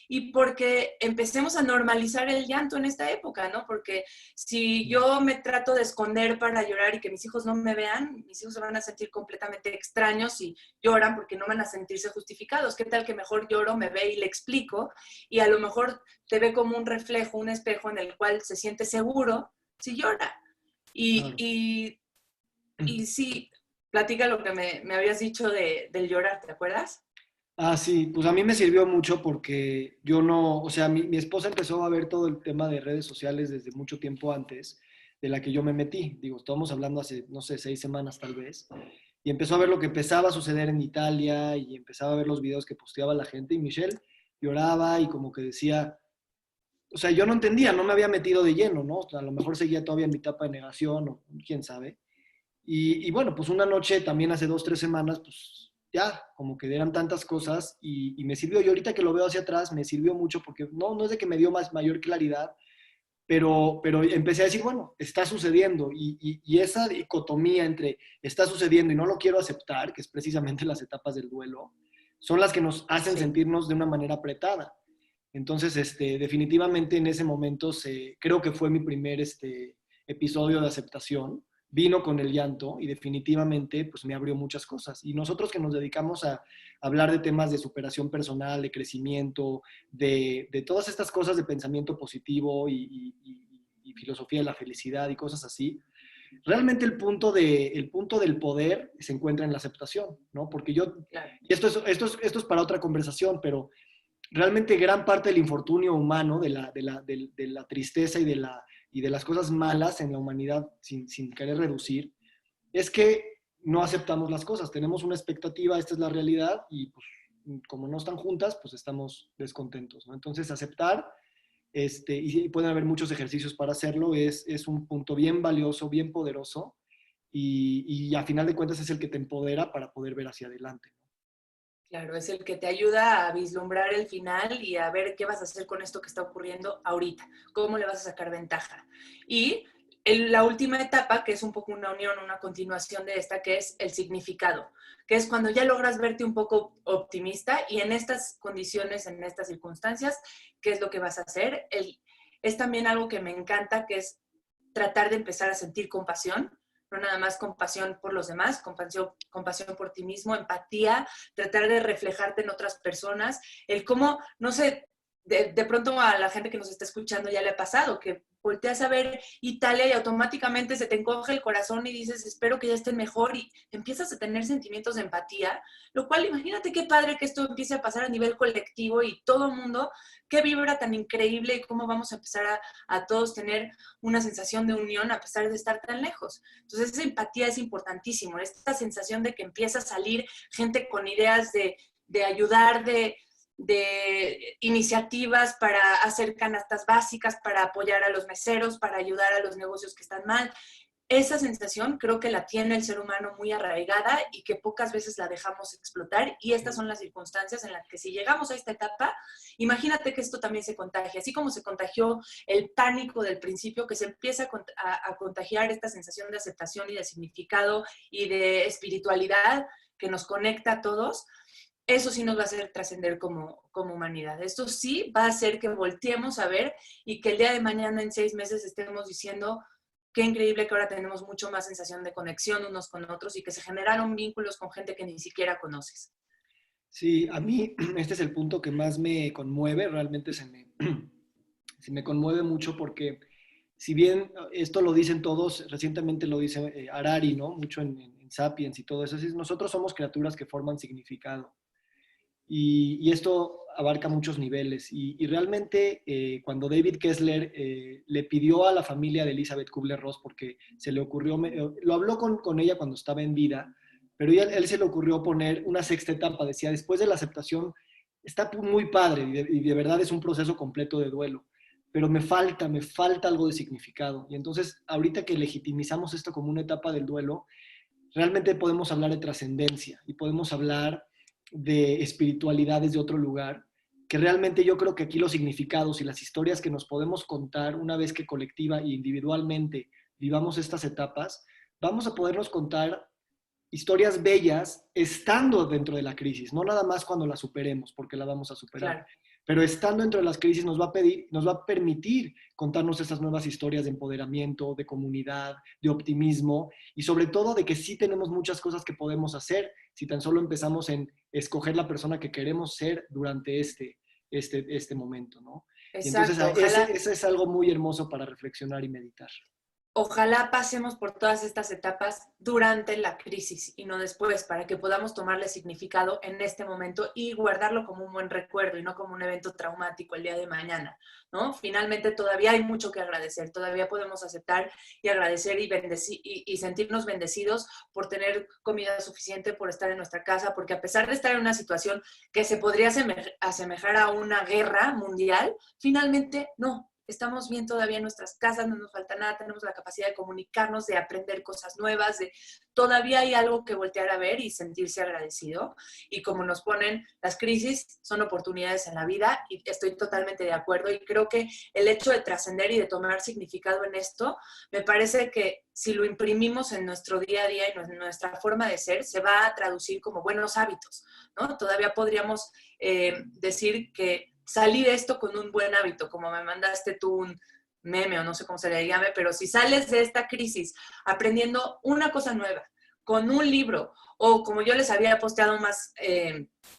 y porque empecemos a normalizar el llanto en esta época, ¿no? Porque si yo me trato de esconder para llorar y que mis hijos no me vean, mis hijos se van a sentir completamente extraños y lloran porque no van a sentirse justificados. ¿Qué tal que mejor lloro, me ve y le explico? Y a lo mejor te ve como un reflejo, un espejo en el cual se siente seguro si llora. Y, Claro. y, y sí, platica lo que me habías dicho del llorar, ¿te acuerdas? Ah, sí, pues a mí me sirvió mucho porque yo no, o sea, mi esposa empezó a ver todo el tema de redes sociales desde mucho tiempo antes de la que yo me metí. Digo, estamos hablando hace, no sé, 6 semanas tal vez. Y empezó a ver lo que empezaba a suceder en Italia y empezaba a ver los videos que posteaba la gente y Michelle lloraba y como que decía, o sea, yo no entendía, no me había metido de lleno, ¿no? O sea, a lo mejor seguía todavía en mi etapa de negación o quién sabe. Y bueno, pues una noche también hace 2, 3 semanas, pues ya, como que eran tantas cosas y me sirvió. Y ahorita que lo veo hacia atrás, me sirvió mucho porque no es de que me dio mayor claridad, pero empecé a decir, bueno, está sucediendo y esa dicotomía entre está sucediendo y no lo quiero aceptar, que es precisamente las etapas del duelo, son las que nos hacen Sí. sentirnos de una manera apretada. Entonces, definitivamente en ese momento creo que fue mi primer episodio de aceptación. Vino con el llanto y definitivamente pues me abrió muchas cosas. Y nosotros que nos dedicamos a hablar de temas de superación personal, de crecimiento, de todas estas cosas de pensamiento positivo y filosofía de la felicidad y cosas así, realmente el punto del poder se encuentra en la aceptación, ¿no? Porque Claro. y esto es para otra conversación, pero realmente gran parte del infortunio humano, de la tristeza y de las cosas malas en la humanidad, sin querer reducir, es que no aceptamos las cosas. Tenemos una expectativa, esta es la realidad, y pues como no están juntas, pues estamos descontentos, ¿no? Entonces, aceptar, y pueden haber muchos ejercicios para hacerlo, es un punto bien valioso, bien poderoso, y a final de cuentas es el que te empodera para poder ver hacia adelante. Claro, es el que te ayuda a vislumbrar el final y a ver qué vas a hacer con esto que está ocurriendo ahorita, cómo le vas a sacar ventaja. Y la última etapa, que es un poco una unión, una continuación de esta, que es el significado, que es cuando ya logras verte un poco optimista y en estas condiciones, en estas circunstancias, ¿qué es lo que vas a hacer? Es también algo que me encanta, que es tratar de empezar a sentir compasión, no nada más compasión por los demás, compasión por ti mismo, empatía, tratar de reflejarte en otras personas, el cómo, no sé, de pronto a la gente que nos está escuchando ya le ha pasado, que volteas a ver Italia y automáticamente se te encoge el corazón y dices, espero que ya estén mejor y empiezas a tener sentimientos de empatía, lo cual imagínate qué padre que esto empiece a pasar a nivel colectivo y todo el mundo, qué vibra tan increíble y cómo vamos a empezar a todos tener una sensación de unión a pesar de estar tan lejos. Entonces esa empatía es importantísimo, esta sensación de que empieza a salir gente con ideas de ayudar, de iniciativas para hacer canastas básicas, para apoyar a los meseros, para ayudar a los negocios que están mal. Esa sensación creo que la tiene el ser humano muy arraigada y que pocas veces la dejamos explotar y estas son las circunstancias en las que si llegamos a esta etapa, imagínate que esto también se contagia, así como se contagió el pánico del principio, que se empieza a contagiar esta sensación de aceptación y de significado y de espiritualidad que nos conecta a todos. Eso sí nos va a hacer trascender como humanidad. Esto sí va a hacer que volteemos a ver y que el día de mañana, en 6 meses, estemos diciendo qué increíble que ahora tenemos mucho más sensación de conexión unos con otros y que se generaron vínculos con gente que ni siquiera conoces. Sí, a mí este es el punto que más me conmueve, realmente se me conmueve mucho porque si bien esto lo dicen todos, recientemente lo dice Harari, ¿no? Mucho en Sapiens y todo eso, es decir, nosotros somos criaturas que forman significado y esto abarca muchos niveles y realmente cuando David Kessler le pidió a la familia de Elizabeth Kubler-Ross porque se le ocurrió, lo habló con ella cuando estaba en vida, pero él se le ocurrió poner una sexta etapa, decía, después de la aceptación está muy padre y de verdad es un proceso completo de duelo, pero me falta algo de significado. Y entonces, ahorita que legitimizamos esto como una etapa del duelo, realmente podemos hablar de trascendencia y podemos hablar de espiritualidad desde otro lugar, que realmente yo creo que aquí los significados y las historias que nos podemos contar una vez que colectiva e individualmente vivamos estas etapas, vamos a podernos contar historias bellas estando dentro de la crisis, no nada más cuando la superemos, porque la vamos a superar. Claro. Pero estando dentro de las crisis nos va a permitir contarnos estas nuevas historias de empoderamiento, de comunidad, de optimismo y sobre todo de que sí tenemos muchas cosas que podemos hacer si tan solo empezamos en escoger la persona que queremos ser durante este momento, ¿no? Y entonces Exacto, ojalá. ese es algo muy hermoso para reflexionar y meditar. Ojalá pasemos por todas estas etapas durante la crisis y no después, para que podamos tomarle significado en este momento y guardarlo como un buen recuerdo y no como un evento traumático el día de mañana, ¿no? Finalmente todavía hay mucho que agradecer, todavía podemos aceptar y agradecer y sentirnos bendecidos por tener comida suficiente, por estar en nuestra casa, porque a pesar de estar en una situación que se podría asemejar a una guerra mundial, finalmente no. estamos bien todavía en nuestras casas, no nos falta nada, tenemos la capacidad de comunicarnos, de aprender cosas nuevas, todavía hay algo que voltear a ver y sentirse agradecido. Y como nos ponen, las crisis son oportunidades en la vida y estoy totalmente de acuerdo. Y creo que el hecho de trascender y de tomar significado en esto, me parece que si lo imprimimos en nuestro día a día y en nuestra forma de ser, se va a traducir como buenos hábitos, ¿no? Todavía podríamos decir que salí de esto con un buen hábito, como me mandaste tú un meme o no sé cómo se le llame, pero si sales de esta crisis aprendiendo una cosa nueva, con un libro, o como yo les había posteado más,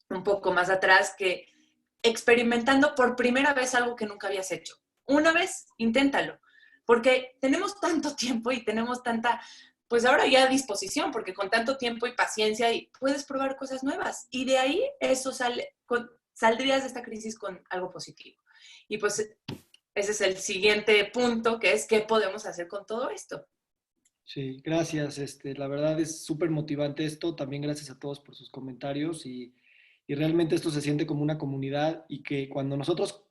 un poco más atrás, que experimentando por primera vez algo que nunca habías hecho. Una vez, inténtalo, porque tenemos tanto tiempo y tenemos tanta, pues ahora ya disposición, porque con tanto tiempo y paciencia y puedes probar cosas nuevas. Y de ahí eso saldrías de esta crisis con algo positivo. Y pues ese es el siguiente punto, que es qué podemos hacer con todo esto. Sí, gracias. La verdad es súper motivante esto. También gracias a todos por sus comentarios y realmente esto se siente como una comunidad y que cuando nosotros,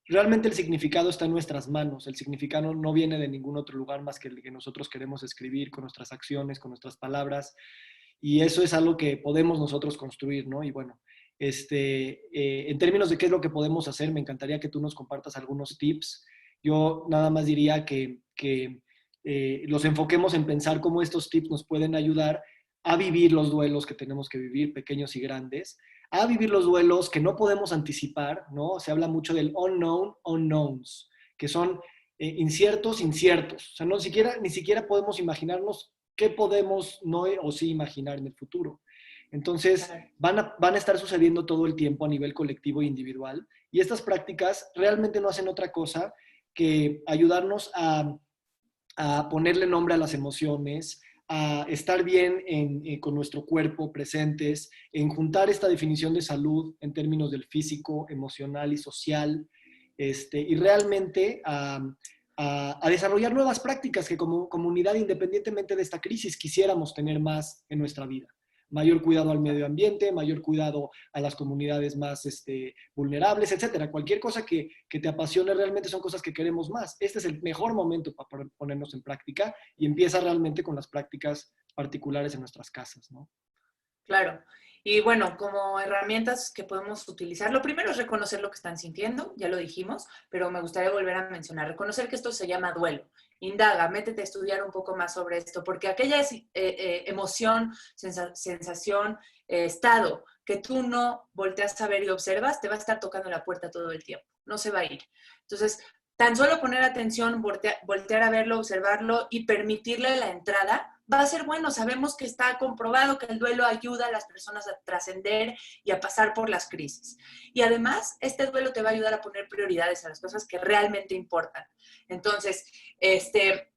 realmente el significado está en nuestras manos. El significado no viene de ningún otro lugar más que el que nosotros queremos escribir con nuestras acciones, con nuestras palabras. Y eso es algo que podemos nosotros construir, ¿no? Y bueno, en términos de qué es lo que podemos hacer, me encantaría que tú nos compartas algunos tips. Yo nada más diría que los enfoquemos en pensar cómo estos tips nos pueden ayudar a vivir los duelos que tenemos que vivir, pequeños y grandes, a vivir los duelos que no podemos anticipar, ¿no? Se habla mucho del unknown unknowns, que son inciertos inciertos. O sea, ni siquiera podemos imaginarnos qué podemos no o sí imaginar en el futuro. Entonces, van a estar sucediendo todo el tiempo a nivel colectivo e individual. Y estas prácticas realmente no hacen otra cosa que ayudarnos a ponerle nombre a las emociones, a estar bien con nuestro cuerpo presentes, en juntar esta definición de salud en términos del físico, emocional y social, y realmente a desarrollar nuevas prácticas que como comunidad, independientemente de esta crisis, quisiéramos tener más en nuestra vida. Mayor cuidado al medio ambiente, mayor cuidado a las comunidades más vulnerables, etcétera. Cualquier cosa que te apasione realmente son cosas que queremos más. Este es el mejor momento para ponernos en práctica y empieza realmente con las prácticas particulares en nuestras casas, ¿no? Claro. Y bueno, como herramientas que podemos utilizar, lo primero es reconocer lo que están sintiendo, ya lo dijimos, pero me gustaría volver a mencionar, reconocer que esto se llama duelo. Indaga, métete a estudiar un poco más sobre esto, porque aquella emoción, sensación, estado que tú no volteas a ver y observas, te va a estar tocando la puerta todo el tiempo, no se va a ir. Entonces, tan solo poner atención, voltear a verlo, observarlo y permitirle la entrada, va a ser bueno. Sabemos que está comprobado que el duelo ayuda a las personas a trascender y a pasar por las crisis. Y además, este duelo te va a ayudar a poner prioridades a las cosas que realmente importan. Entonces,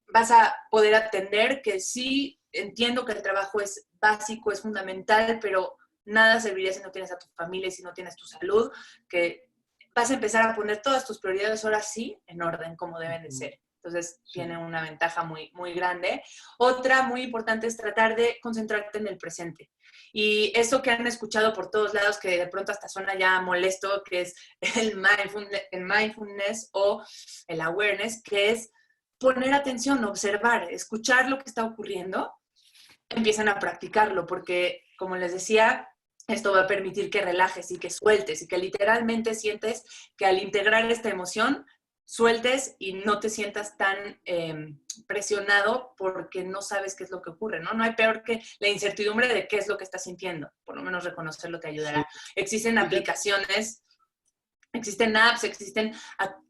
vas a poder atender que sí, entiendo que el trabajo es básico, es fundamental, pero nada serviría si no tienes a tu familia y si no tienes tu salud, que vas a empezar a poner todas tus prioridades ahora sí en orden, como deben de ser. Entonces, sí, tiene una ventaja muy, muy grande. Otra muy importante es tratar de concentrarte en el presente. Y eso que han escuchado por todos lados, que de pronto hasta suena ya molesto, que es el mindfulness o el awareness, que es poner atención, observar, escuchar lo que está ocurriendo, empiezan a practicarlo, porque, como les decía, esto va a permitir que relajes y que sueltes y que literalmente sientes que al integrar esta emoción, sueltes y no te sientas tan presionado porque no sabes qué es lo que ocurre, ¿no? No hay peor que la incertidumbre de qué es lo que estás sintiendo. Por lo menos reconocerlo te ayudará. Sí. Existen aplicaciones, existen apps,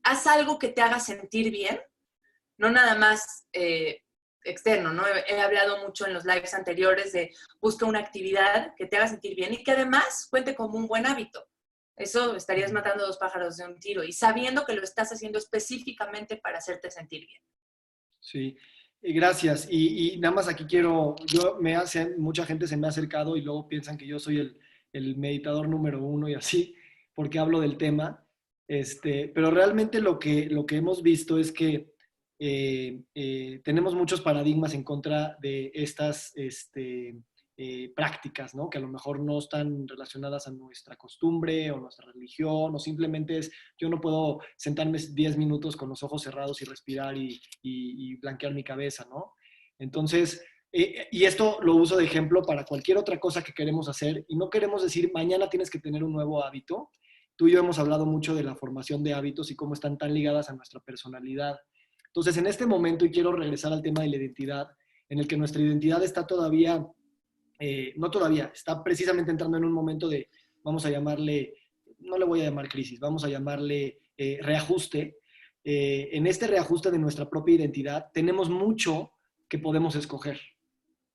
haz algo que te haga sentir bien, no nada más externo, ¿no? He hablado mucho en los lives anteriores de busca una actividad que te haga sentir bien y que además cuente como un buen hábito. Eso estarías matando dos pájaros de un tiro y sabiendo que lo estás haciendo específicamente para hacerte sentir bien. Sí, gracias. Y nada más aquí mucha gente se me ha acercado y luego piensan que yo soy el meditador número uno y así, porque hablo del tema. Pero realmente lo que hemos visto es que tenemos muchos paradigmas en contra de estas prácticas, ¿no? Que a lo mejor no están relacionadas a nuestra costumbre o nuestra religión, o simplemente es, yo no puedo sentarme 10 minutos con los ojos cerrados y respirar y blanquear mi cabeza, ¿no? Entonces, y esto lo uso de ejemplo para cualquier otra cosa que queremos hacer, y no queremos decir, mañana tienes que tener un nuevo hábito. Tú y yo hemos hablado mucho de la formación de hábitos y cómo están tan ligadas a nuestra personalidad. Entonces, en este momento, y quiero regresar al tema de la identidad, en el que nuestra identidad está todavía, no todavía, está precisamente entrando en un momento de, vamos a llamarle, no le voy a llamar crisis, vamos a llamarle reajuste. En este reajuste de nuestra propia identidad, tenemos mucho que podemos escoger.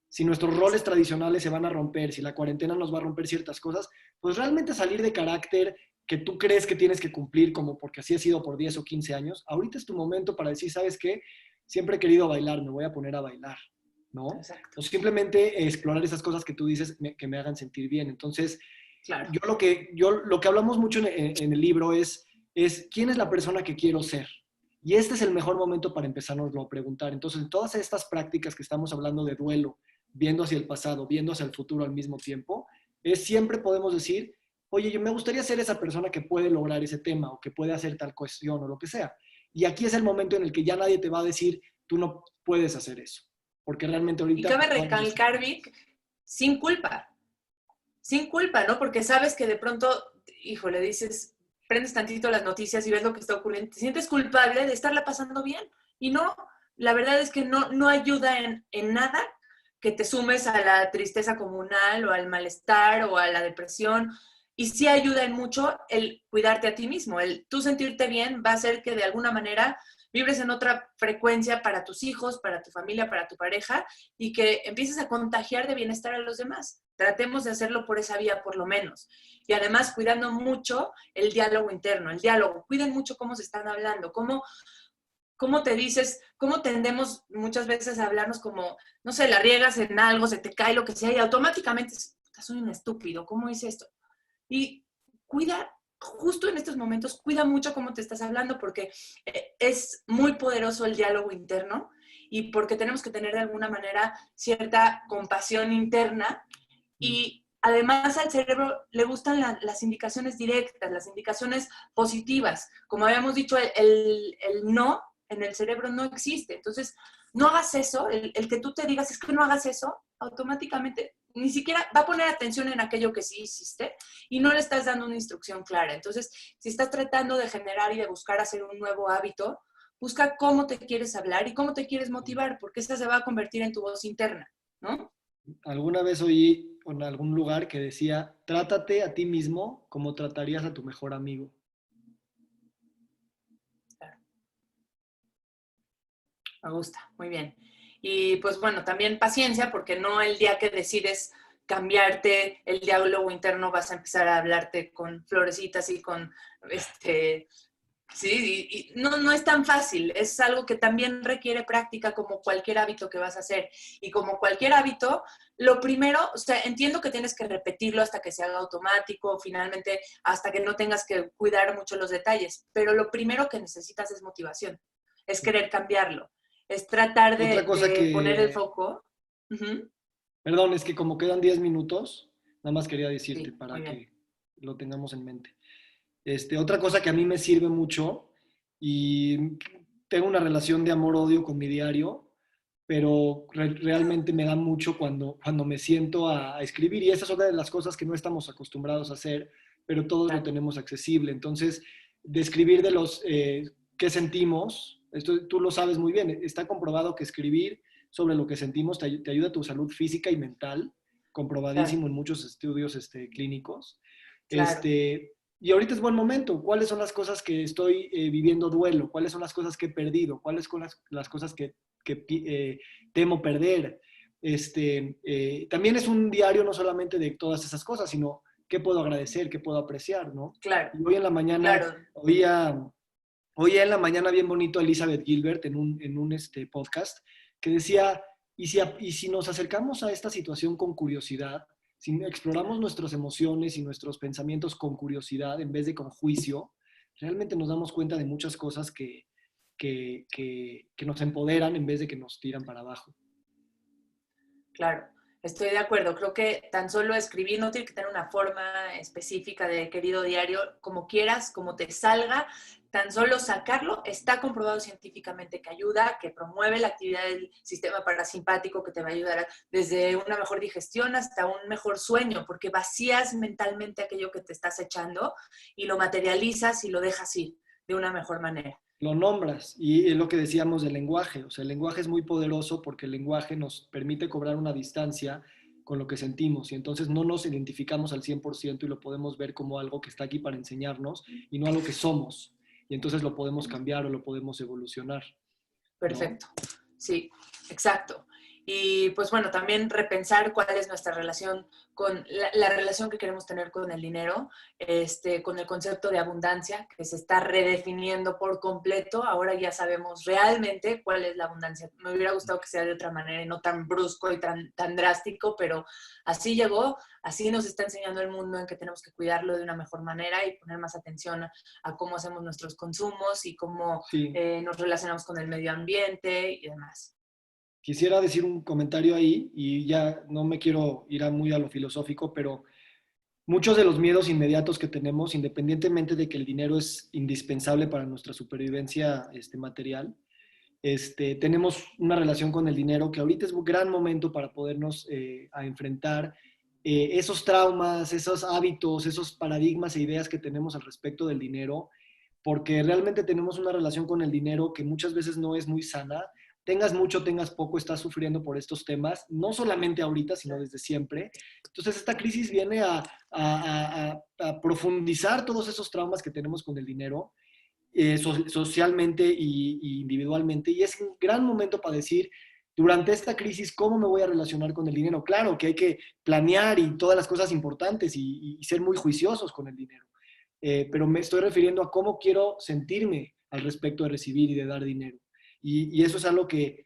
Si nuestros roles tradicionales se van a romper, si la cuarentena nos va a romper ciertas cosas, pues realmente salir de carácter que tú crees que tienes que cumplir, como porque así ha sido por 10 o 15 años, ahorita es tu momento para decir, ¿sabes qué? Siempre he querido bailar, me voy a poner a bailar, ¿no? Exacto. O simplemente explorar esas cosas que tú dices que me hagan sentir bien. Entonces, Claro. lo que hablamos mucho en el libro es ¿quién es la persona que quiero ser? Y este es el mejor momento para empezárnoslo a preguntar. Entonces, en todas estas prácticas que estamos hablando de duelo, viendo hacia el pasado, viendo hacia el futuro al mismo tiempo, siempre podemos decir, oye, yo me gustaría ser esa persona que puede lograr ese tema o que puede hacer tal cuestión o lo que sea. Y aquí es el momento en el que ya nadie te va a decir, tú no puedes hacer eso. Porque realmente Y ahorita... cabe recalcar, Vic, sin culpa, ¿no? Porque sabes que de pronto, híjole, dices, prendes tantito las noticias y ves lo que está ocurriendo, te sientes culpable de estarla pasando bien. Y no, la verdad es que no ayuda en nada que te sumes a la tristeza comunal o al malestar o a la depresión. Y sí ayuda en mucho el cuidarte a ti mismo, el tú sentirte bien va a hacer que de alguna manera vibres en otra frecuencia para tus hijos, para tu familia, para tu pareja, y que empieces a contagiar de bienestar a los demás. Tratemos de hacerlo por esa vía, por lo menos. Y además, cuidando mucho el diálogo interno, el diálogo. Cuiden mucho cómo se están hablando, cómo te dices, cómo tendemos muchas veces a hablarnos como, no sé, la riegas en algo, se te cae lo que sea, y automáticamente, soy un estúpido, ¿cómo hice esto? Y cuida, justo en estos momentos, cuida mucho cómo te estás hablando, porque es muy poderoso el diálogo interno y porque tenemos que tener de alguna manera cierta compasión interna y además al cerebro le gustan las indicaciones directas, las indicaciones positivas. Como habíamos dicho, el no en el cerebro no existe. Entonces, no hagas eso, el que tú te digas es que no hagas eso, automáticamente ni siquiera va a poner atención en aquello que sí hiciste y no le estás dando una instrucción clara. Entonces, si estás tratando de generar y de buscar hacer un nuevo hábito, busca cómo te quieres hablar y cómo te quieres motivar, porque esa se va a convertir en tu voz interna, ¿no? Alguna vez oí en algún lugar que decía, trátate a ti mismo como tratarías a tu mejor amigo. Me gusta, muy bien. Y pues bueno, también paciencia, porque no el día que decides cambiarte el diálogo interno vas a empezar a hablarte con florecitas y con sí, y no es tan fácil, es algo que también requiere práctica como cualquier hábito que vas a hacer. Y como cualquier hábito, lo primero, o sea, entiendo que tienes que repetirlo hasta que se haga automático, finalmente hasta que no tengas que cuidar mucho los detalles, pero lo primero que necesitas es motivación, es querer cambiarlo, es tratar Otra cosa de poner el que, foco. Uh-huh. perdón, es que como quedan 10 minutos, nada más quería decirte Sí, muy para bien. que lo tengamos en mente. Otra cosa que a mí me sirve mucho y tengo una relación de amor-odio con mi diario, pero realmente me da mucho cuando me siento a escribir y esa es otra de las cosas que no estamos acostumbrados a hacer, pero todos lo Claro. tenemos accesible. Entonces, de escribir de los qué sentimos, esto tú lo sabes muy bien, está comprobado que escribir sobre lo que sentimos te ayuda a tu salud física y mental, Claro, comprobadísimo en muchos estudios clínicos. claro. Y ahorita es buen momento. ¿Cuáles son las cosas que estoy viviendo duelo? ¿Cuáles son las cosas que he perdido? ¿Cuáles son las cosas que temo perder? También es un diario no solamente de todas esas cosas, sino qué puedo agradecer, qué puedo apreciar, ¿no? Claro, Y hoy en la mañana claro. oía en la mañana bien bonito a Elizabeth Gilbert en un podcast que decía, ¿y si nos acercamos a esta situación con curiosidad, si exploramos nuestras emociones y nuestros pensamientos con curiosidad en vez de con juicio, realmente nos damos cuenta de muchas cosas que nos empoderan en vez de que nos tiran para abajo? Claro. Estoy de acuerdo, creo que tan solo escribir no tiene que tener una forma específica de querido diario, como quieras, como te salga, tan solo sacarlo está comprobado científicamente que ayuda, que promueve la actividad del sistema parasimpático, que te va a ayudar desde una mejor digestión hasta un mejor sueño, porque vacías mentalmente aquello que te estás echando y lo materializas y lo dejas ir de una mejor manera. Lo nombras y es lo que decíamos del lenguaje. O sea, el lenguaje es muy poderoso porque el lenguaje nos permite cobrar una distancia con lo que sentimos y entonces no nos identificamos al 100% y lo podemos ver como algo que está aquí para enseñarnos y no algo que somos. Y entonces lo podemos cambiar o lo podemos evolucionar, ¿no? Perfecto. Sí, exacto. Y pues bueno, también repensar cuál es nuestra relación con la relación que queremos tener con el dinero, con el concepto de abundancia que se está redefiniendo por completo. Ahora ya sabemos realmente cuál es la abundancia. Me hubiera gustado que sea de otra manera y no tan brusco y tan drástico, pero así llegó, así nos está enseñando el mundo en que tenemos que cuidarlo de una mejor manera y poner más atención a cómo hacemos nuestros consumos y cómo Sí. nos relacionamos con el medio ambiente y demás. Quisiera decir un comentario ahí y ya no me quiero ir muy a lo filosófico, pero muchos de los miedos inmediatos que tenemos, independientemente de que el dinero es indispensable para nuestra supervivencia material, tenemos una relación con el dinero que ahorita es un gran momento para podernos a enfrentar esos traumas, esos hábitos, esos paradigmas e ideas que tenemos al respecto del dinero, porque realmente tenemos una relación con el dinero que muchas veces no es muy sana. Tengas mucho, tengas poco, estás sufriendo por estos temas, no solamente ahorita, sino desde siempre. Entonces, esta crisis viene a profundizar todos esos traumas que tenemos con el dinero socialmente y individualmente. Y es un gran momento para decir, durante esta crisis, ¿cómo me voy a relacionar con el dinero? Claro que hay que planear y todas las cosas importantes y ser muy juiciosos con el dinero. Pero me estoy refiriendo a cómo quiero sentirme al respecto de recibir y de dar dinero. Y eso es algo que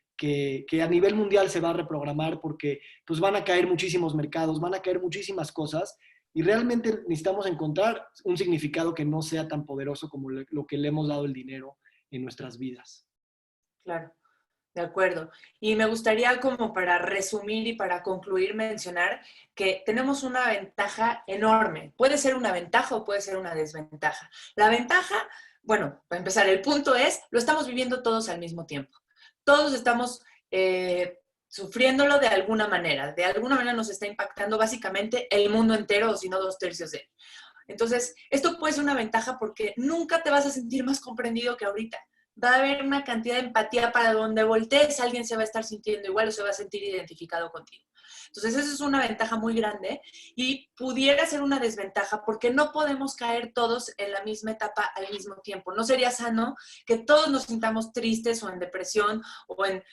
a nivel mundial se va a reprogramar porque pues van a caer muchísimos mercados, van a caer muchísimas cosas y realmente necesitamos encontrar un significado que no sea tan poderoso como lo que le hemos dado el dinero en nuestras vidas. Claro, de acuerdo. Y me gustaría como para resumir y para concluir mencionar que tenemos una ventaja enorme. Puede ser una ventaja o puede ser una desventaja. La ventaja, bueno, para empezar, el punto es, lo estamos viviendo todos al mismo tiempo. Todos estamos sufriéndolo de alguna manera nos está impactando básicamente el mundo entero, o si no, 2/3 de él. Entonces, esto puede ser una ventaja porque nunca te vas a sentir más comprendido que ahorita. Va a haber una cantidad de empatía para donde voltees, alguien se va a estar sintiendo igual o se va a sentir identificado contigo. Entonces, eso es una ventaja muy grande y pudiera ser una desventaja porque no podemos caer todos en la misma etapa al mismo tiempo. No sería sano que todos nos sintamos tristes o en depresión o en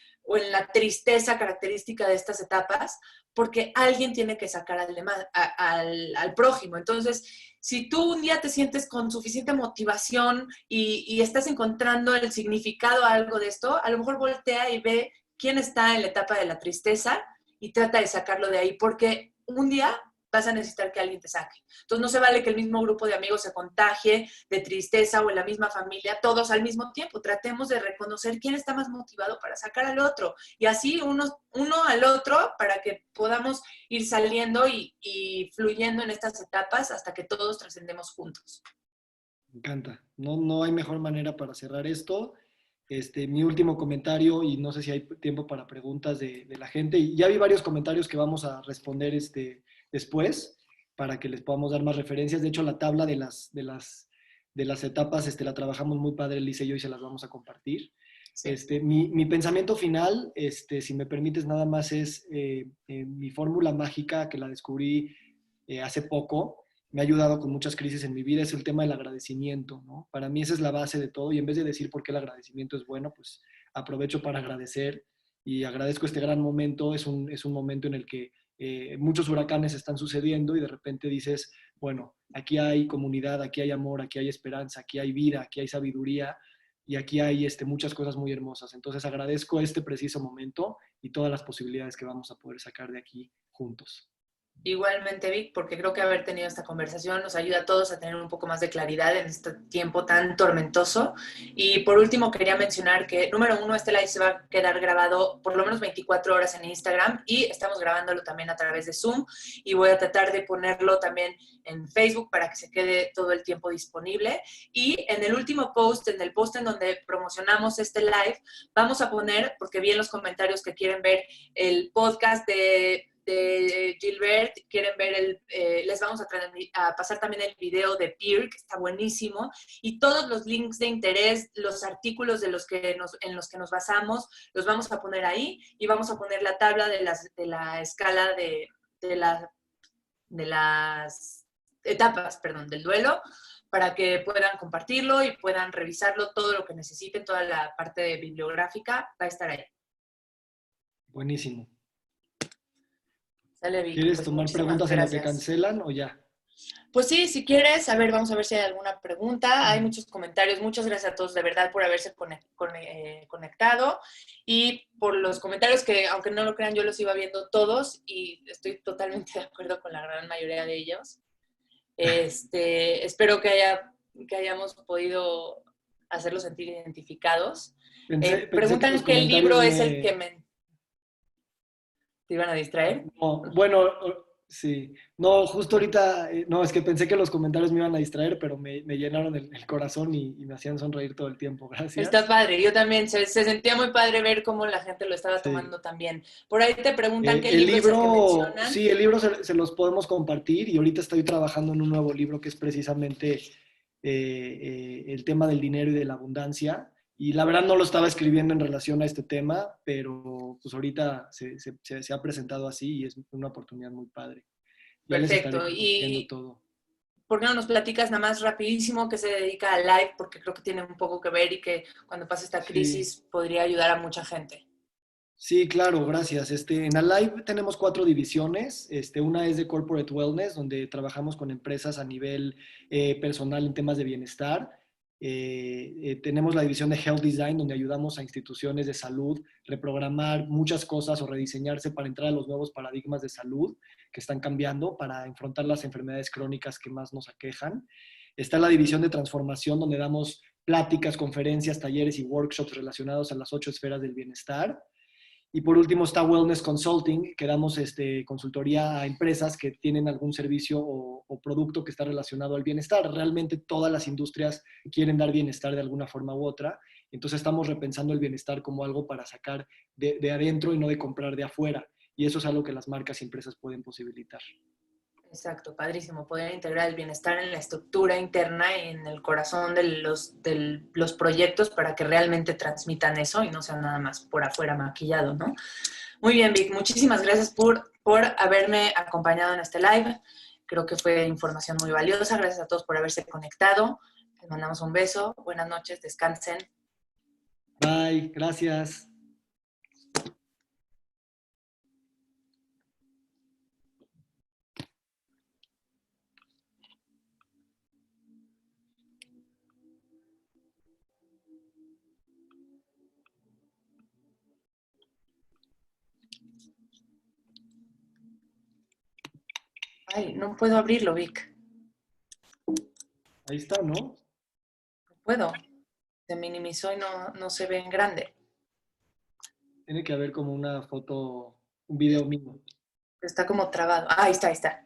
la tristeza característica de estas etapas, porque alguien tiene que sacar al prójimo. Entonces, si tú un día te sientes con suficiente motivación y estás encontrando el significado a algo de esto, a lo mejor voltea y ve quién está en la etapa de la tristeza y trata de sacarlo de ahí, porque un día vas a necesitar que alguien te saque. Entonces no se vale que el mismo grupo de amigos se contagie de tristeza o en la misma familia, todos al mismo tiempo. Tratemos de reconocer quién está más motivado para sacar al otro y así uno al otro para que podamos ir saliendo y fluyendo en estas etapas hasta que todos trascendemos juntos. Me encanta. No, no hay mejor manera para cerrar esto. Mi último comentario, y no sé si hay tiempo para preguntas de la gente. Y ya vi varios comentarios que vamos a responder después para que les podamos dar más referencias. De hecho, la tabla de las etapas la trabajamos muy padre, Elise y yo, y se las vamos a compartir. Sí. Mi pensamiento final, si me permites nada más, es mi fórmula mágica que la descubrí hace poco, me ha ayudado con muchas crisis en mi vida, es el tema del agradecimiento, ¿no? Para mí esa es la base de todo y en vez de decir por qué el agradecimiento es bueno, pues aprovecho para agradecer y agradezco este gran momento. Es un momento en el que muchos huracanes están sucediendo y de repente dices, bueno, aquí hay comunidad, aquí hay amor, aquí hay esperanza, aquí hay vida, aquí hay sabiduría y aquí hay muchas cosas muy hermosas. Entonces agradezco este preciso momento y todas las posibilidades que vamos a poder sacar de aquí juntos. Igualmente, Vic, porque creo que haber tenido esta conversación nos ayuda a todos a tener un poco más de claridad en este tiempo tan tormentoso. Y por último, quería mencionar que, número uno, este live se va a quedar grabado por lo menos 24 horas en Instagram y estamos grabándolo también a través de Zoom y voy a tratar de ponerlo también en Facebook para que se quede todo el tiempo disponible. Y en el último post, en el post en donde promocionamos este live, vamos a poner, porque vi en los comentarios que quieren ver el podcast de Gilbert, quieren ver les vamos a pasar también el video de Peer, que está buenísimo, y todos los links de interés, los artículos en los que nos basamos, los vamos a poner ahí, y vamos a poner la tabla de la escala de, la, de las etapas, perdón, del duelo, para que puedan compartirlo y puedan revisarlo, todo lo que necesiten, toda la parte bibliográfica va a estar ahí. Buenísimo. Sale, Vic, ¿Quieres pues tomar preguntas en lo que gracias. cancelan o ya? Pues sí, si quieres, a ver, vamos a ver si hay alguna pregunta. Hay muchos comentarios. Muchas gracias a todos de verdad por haberse conectado y por los comentarios que, aunque no lo crean, yo los iba viendo todos y estoy totalmente de acuerdo con la gran mayoría de ellos. Espero que hayamos podido hacerlos sentir identificados. Pensé que Preguntan los qué comentarios libro es el que te iban a distraer. No, bueno, sí. No, justo ahorita, no, es que pensé que los comentarios me iban a distraer, pero me llenaron el corazón y me hacían sonreír todo el tiempo. Está Gracias. padre, yo también, se sentía muy padre ver cómo la gente lo estaba Sí. tomando también. Por ahí te preguntan qué El libro es el que libro, mencionan. sí, el libro se los podemos compartir y ahorita estoy trabajando en un nuevo libro que es precisamente el tema del dinero y de la abundancia. Y la verdad no lo estaba escribiendo en relación a este tema, pero pues ahorita se ha presentado así y es una oportunidad muy padre. Ya les estaré Perfecto. compartiendo ¿Y todo. por qué no nos platicas nada más rapidísimo que se dedica a live? Porque creo que tiene un poco que ver y que cuando pase esta Sí, crisis podría ayudar a mucha gente. sí, claro, gracias. En Alive tenemos 4 divisiones. Una es de Corporate Wellness, donde trabajamos con empresas a nivel personal en temas de bienestar. Tenemos la división de Health Design, donde ayudamos a instituciones de salud reprogramar muchas cosas o rediseñarse para entrar a los nuevos paradigmas de salud que están cambiando para enfrentar las enfermedades crónicas que más nos aquejan. Está la división de transformación, donde damos pláticas, conferencias, talleres y workshops relacionados a las 8 esferas del bienestar. Y por último está Wellness Consulting, que damos consultoría a empresas que tienen algún servicio o producto que está relacionado al bienestar. Realmente todas las industrias quieren dar bienestar de alguna forma u otra. Entonces estamos repensando el bienestar como algo para sacar de adentro y no de comprar de afuera. Y eso es algo que las marcas y empresas pueden posibilitar. Exacto, padrísimo. Poder integrar el bienestar en la estructura interna y en el corazón de los proyectos para que realmente transmitan eso y no sea nada más por afuera maquillado, ¿no? Muy bien, Vic. Muchísimas gracias por haberme acompañado en este live. Creo que fue información muy valiosa. Gracias a todos por haberse conectado. Les mandamos un beso. Buenas noches. Descansen. Bye, gracias. Ay, no puedo abrirlo, Vic. Ahí está, ¿no? No puedo. Se minimizó y no se ve en grande. Tiene que haber como una foto, un video mío. Está como trabado. Ah, ahí está, ahí está.